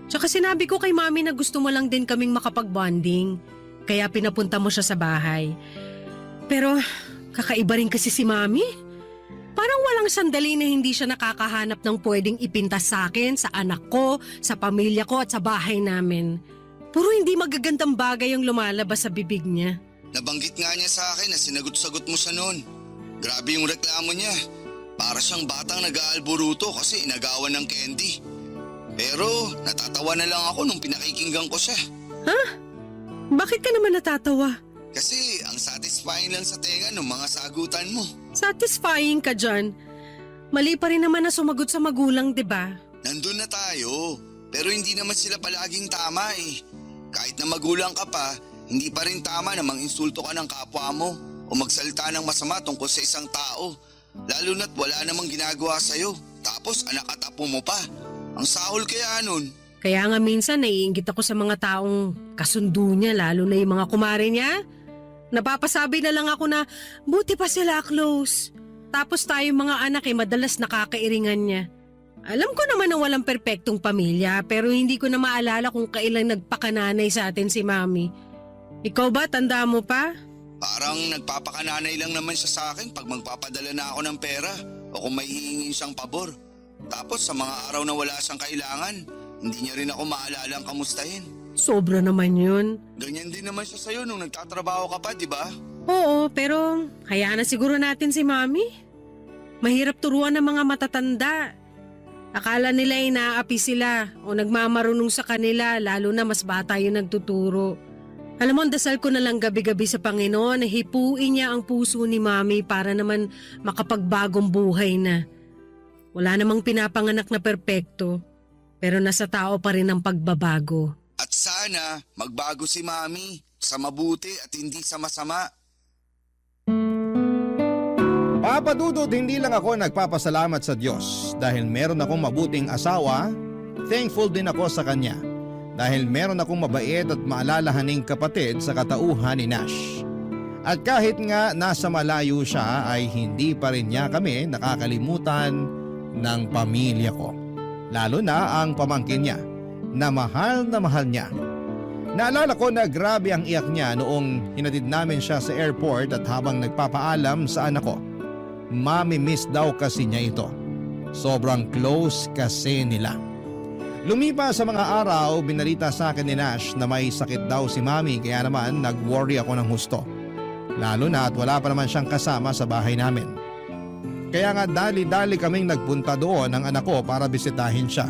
Tsaka sinabi ko kay Mami na gusto mo lang din kaming makapag-bonding. Kaya pinapunta mo siya sa bahay. Pero kakaiba rin kasi si Mami. Parang walang sandali na hindi siya nakakahanap ng pwedeng ipintas sa akin, sa anak ko, sa pamilya ko at sa bahay namin. Puro hindi magagandang bagay yung lumalabas sa bibig niya. Nabanggit nga niya sa akin na sinagot-sagot mo siya noon. Grabe yung reklamo niya. Para siyang batang nag-aalburuto kasi inagawan ng candy. Pero natatawa na lang ako nung pinakikinggan ko siya. Bakit ka naman natatawa? Kasi ang satisfying lang sa tenga ng mga sagutan mo. Satisfying ka dyan. Mali pa rin naman na sumagot sa magulang, di ba? Nandun na tayo, pero hindi naman sila palaging tama eh. Kahit na magulang ka pa, hindi pa rin tama na manginsulto ka ng kapwa mo o magsalita ng masama tungkol sa isang tao. Lalo na't wala namang ginagawa sa'yo, tapos anak at apo mo pa. Ang sahol kaya nun. Kaya nga minsan naiinggit ako sa mga taong kasundo niya, lalo na yung mga kumare niya. Napapasabi na lang ako na buti pa sila close. Tapos tayo mga anak madalas nakakairingan niya. Alam ko naman na walang perpektong pamilya pero hindi ko na maalala kung kailan nagpakananay sa atin si Mami. Ikaw ba, tanda mo pa? Parang nagpapakananay lang naman siya sa akin pag magpapadala na ako ng pera o kung may hihingin siyang pabor. Tapos sa mga araw na wala siyang kailangan, hindi niya rin ako maalala ang kamustahin. Sobra naman yun. Ganyan din naman siya sa'yo nung nagtatrabaho ka pa, di ba? Oo, pero hayaan na siguro natin si Mami. Mahirap turuan ng mga matatanda. Akala nila inaapi sila o nagmamarunong sa kanila lalo na mas bata yung nagtuturo. Alam mo, ang dasal ko na lang gabi-gabi sa Panginoon na hipuin niya ang puso ni Mami para naman makapagbagong buhay na. Wala namang pinapanganak na perpekto, pero nasa tao pa rin ang pagbabago. At sana magbago si Mami sa mabuti at hindi sa masama. Papa Dudut, hindi lang ako nagpapasalamat sa Diyos dahil meron akong mabuting asawa, thankful din ako sa Kanya dahil meron akong mabait at maalalahaning kapatid sa katauhan ni Nash. At kahit nga nasa malayo siya ay hindi pa rin niya kami nakakalimutan ng pamilya ko. Lalo na ang pamangkin niya na mahal niya. Naalala ko na grabe ang iyak niya noong hinatid namin siya sa airport at habang nagpapaalam sa anak ko. Mami-miss daw kasi niya ito. Sobrang close kasi nila. Lumipas sa mga araw, binalita sa akin ni Nash na may sakit daw si Mami kaya naman nag-worry ako ng husto. Lalo na at wala pa naman siyang kasama sa bahay namin. Kaya nga dali-dali kaming nagpunta doon ng anak ko para bisitahin siya.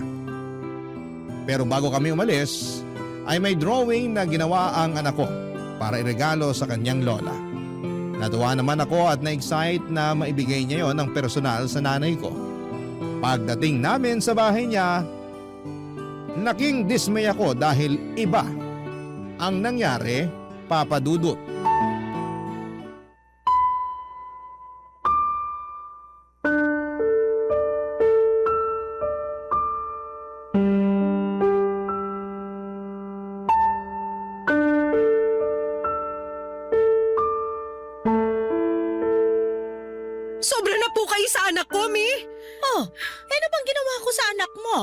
Pero bago kami umalis, ay may drawing na ginawa ang anak ko para iregalo sa kanyang lola. Natuwa naman ako at na-excite na maibigay niya yon ng personal sa nanay ko. Pagdating namin sa bahay niya, naking dismay ako dahil iba ang nangyari, Papa Dudut. Sobra na po kayo sa anak ko, Mi. Ano bang ginawa ko sa anak mo?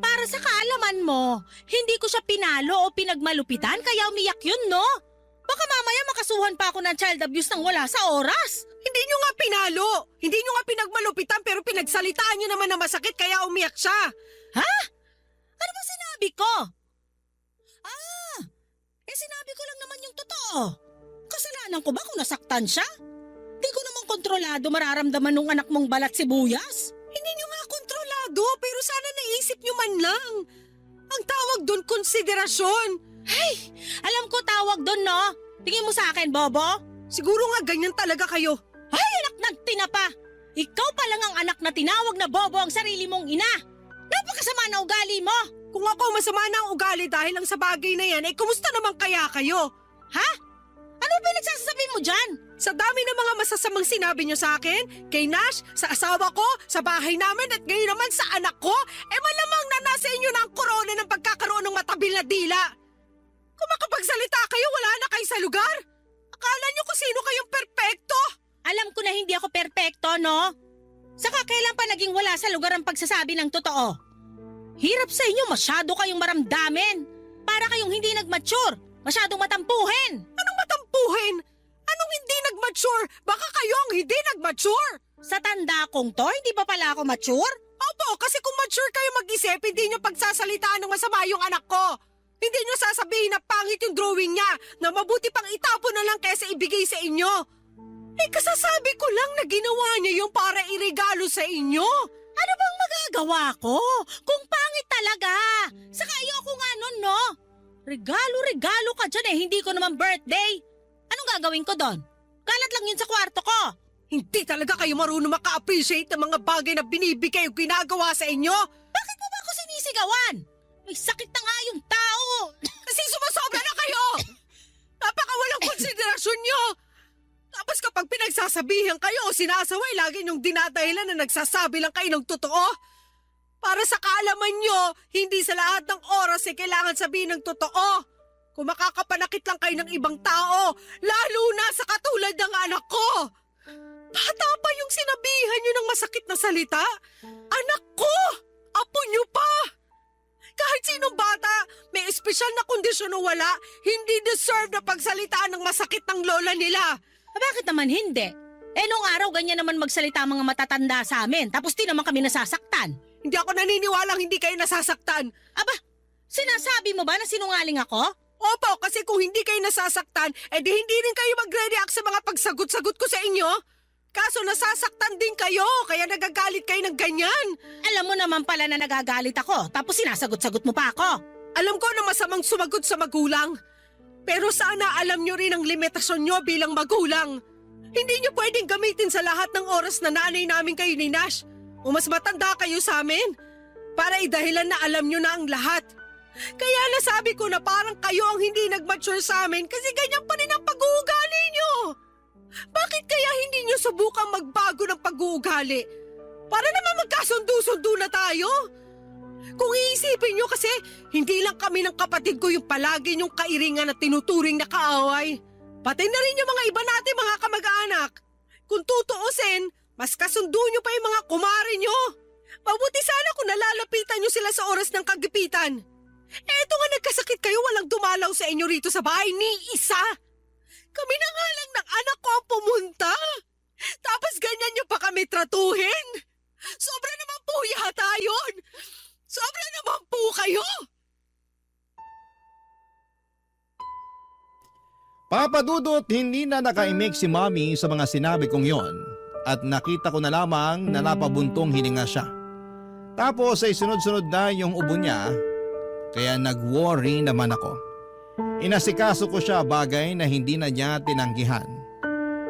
Para sa kaalaman mo, hindi ko siya pinalo o pinagmalupitan kaya umiyak yun, no? Baka mamaya makasuhan pa ako ng child abuse nang wala sa oras. Hindi nyo nga pinalo. Hindi nyo nga pinagmalupitan pero pinagsalitaan nyo naman na masakit kaya umiyak siya. Ha? Ano ba sinabi ko? Sinabi ko lang naman yung totoo. Kasalanan ko ba kung nasaktan siya? Di ko naman kontrolado mararamdaman nung anak mong balat sibuyas. Hindi nyo nga kontrolado pero sana naisip nyo man lang. Ang tawag doon konsiderasyon. Hey, alam ko tawag doon, no? Tingin mo sa akin, Bobo? Siguro nga ganyan talaga kayo. Ay, anak ng tinapa! Ikaw pa lang ang anak na tinawag na Bobo ang sarili mong ina. Napakasama na ugali mo. Kung ako masama na ang ugali dahil lang sa bagay na yan, kumusta naman kaya kayo? Ha? Ano pinagsasabi mo dyan? Sa dami ng mga masasamang sinabi nyo sa akin, kay Nash, sa asawa ko, sa bahay namin at ngayon naman sa anak ko, malamang na nasa inyo na ang korona ng pagkakaroon ng matabil na dila. Kung makapagsalita kayo, wala na kayo sa lugar. Akala nyo kung sino kayong perpekto? Alam ko na hindi ako perpekto, no? Saka kailan pa naging wala sa lugar ang pagsasabi ng totoo? Hirap sa inyo, masyado kayong maramdamin. Para kayong hindi nag-mature, masyadong matampuhin. Anong matampuhin? Anong hindi nag-mature? Baka kayo ang hindi nag-mature. Sa tanda kong to, hindi pa pala ako mature? Opo, kasi kung mature kayo mag-isip, hindi nyo pagsasalitaan ng masama yung anak ko. Hindi nyo sasabihin na pangit yung drawing niya, na mabuti pang itapon na lang kaysa ibigay sa inyo. Kasasabi ko lang na ginawa niya yung para iregalo sa inyo. Ano bang magagawa ko? Kung pangit talaga. Saka ayoko nga nun, no? Regalo ka dyan eh, hindi ko naman birthday. Anong gagawin ko doon? Kalat lang yun sa kwarto ko. Hindi talaga kayo marunong maka-appreciate ng mga bagay na binibigay o ginagawa sa inyo. Bakit mo ba ako sinisigawan? May sakit na nga yung tao. Kasi sumasobra na kayo! Napakawalang konsiderasyon nyo! Tapos kapag pinagsasabihan kayo o sinasaway, lagi nyong dinadahilan na nagsasabi lang kayo ng totoo. Para sa kaalaman nyo, hindi sa lahat ng oras ay kailangan sabihin ng totoo. Kung makakapanakit lang kayo ng ibang tao, lalo na sa katulad ng anak ko. Bata pa yung sinabihan nyo ng masakit na salita. Anak ko! Apo nyo pa! Kahit sinong bata, may espesyal na kondisyon o wala, hindi deserve na pagsalitaan ng masakit ng lola nila. Bakit naman hindi? Nung araw ganyan naman magsalita ang mga matatanda sa amin, tapos di naman kami nasasaktan. Hindi ako naniniwalang hindi kayo nasasaktan. Aba, sinasabi mo ba na sinungaling ako? Opo, kasi kung hindi kayo nasasaktan, edi hindi rin kayo magre-react sa mga pagsagot-sagot ko sa inyo. Kaso nasasaktan din kayo, kaya nagagalit kayo ng ganyan. Alam mo naman pala na nagagalit ako, tapos sinasagot-sagot mo pa ako. Alam ko na masamang sumagot sa magulang. Pero sana alam nyo rin ang limitasyon nyo bilang magulang. Hindi nyo pwedeng gamitin sa lahat ng oras na nanay namin kayo ni Nash. O mas matanda kayo sa amin. Para idahilan na alam nyo na ang lahat. Kaya nasabi ko na parang kayo ang hindi nag-mature sa amin kasi ganyan pa rin ang pag-uugali nyo. Bakit kaya hindi nyo subukang magbago ng pag-uugali? Para naman magkasundo-sundo na tayo. Kung iisipin nyo kasi, hindi lang kami ng kapatid ko yung palagi nyong kairingan at tinuturing na kaaway. Pati na rin yung mga iba natin mga kamag-anak. Kung tutuusin, mas kasundo nyo pa yung mga kumare nyo. Mabuti sana kung nalalapitan nyo sila sa oras ng kagipitan. Eto nga nagkasakit kayo, walang dumalaw sa inyo rito sa bahay ni isa. Kami na nga lang ng anak ko ang pumunta. Tapos ganyan nyo pa kami tratuhin. Sobra naman po yata yun. Sobra naman po kayo. Papa Dudut, hindi na nakaimik si Mommy sa mga sinabi kong yon at nakita ko na lamang na napabuntong hininga siya. Tapos ay sunod-sunod na yung ubo niya, kaya nag-worry naman ako. Inasikaso ko siya, bagay na hindi na niya tinanggihan.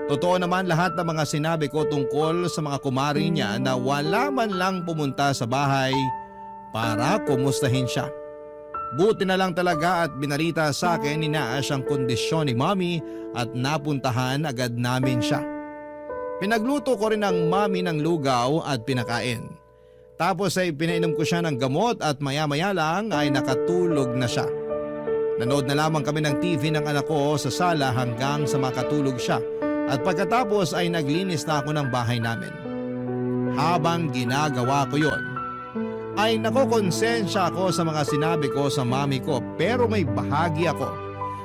Totoo naman lahat ng mga sinabi ko tungkol sa mga kumari niya na wala man lang pumunta sa bahay para kumustahin siya. Buti na lang talaga at binalita sa akin ni Nash ang kondisyon ni Mommy at napuntahan agad namin siya. Pinagluto ko rin ang Mommy ng lugaw at pinakain. Tapos ay pinainom ko siya ng gamot at maya-maya lang ay nakatulog na siya. Nanood na lamang kami ng TV ng anak ko sa sala hanggang sa makatulog siya at pagkatapos ay naglinis na ako ng bahay namin. Habang ginagawa ko yon, ay nakokonsensya ako sa mga sinabi ko sa mami ko pero may bahagi ako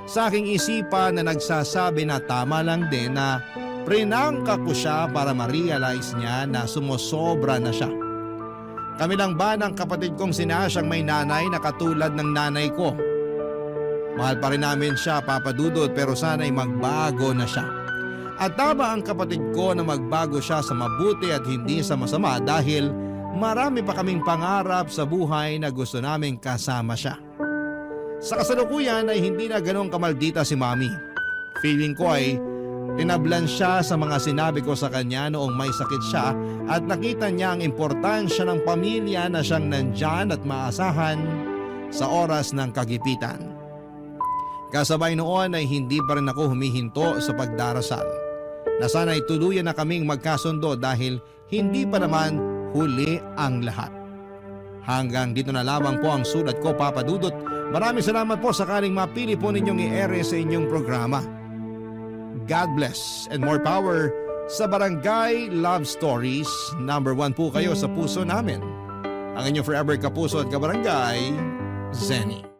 sa aking isipan na nagsasabi na tama lang din na prinangka ko siya para ma-realize niya na sumosobra na siya. Kami lang ba ng kapatid kong si Nash ang may nanay na katulad ng nanay ko? Mahal pa rin namin siya, Papa Dudut, pero sana'y magbago na siya. At tama ang kapatid ko na magbago siya sa mabuti at hindi sa masama dahil marami pa kaming pangarap sa buhay na gusto naming kasama siya. Sa kasalukuyan ay hindi na ganong kamaldita si Mommy. Feeling ko ay tinablan siya sa mga sinabi ko sa kanya noong may sakit siya at nakita niya ang importansya ng pamilya na siyang nandyan at maasahan sa oras ng kagipitan. Kasabay noon ay hindi pa rin ako humihinto sa pagdarasal na sana'y tuluyan na kaming magkasundo dahil hindi pa naman huli ang lahat. Hanggang dito na lamang po ang sulat ko, Papa Dudut. Maraming salamat po sakaling mapili po ninyong i-ere sa inyong programa. God bless and more power sa Barangay Love Stories. Number 1 po kayo sa puso namin. Ang inyong forever kapuso at kabarangay, Zenny.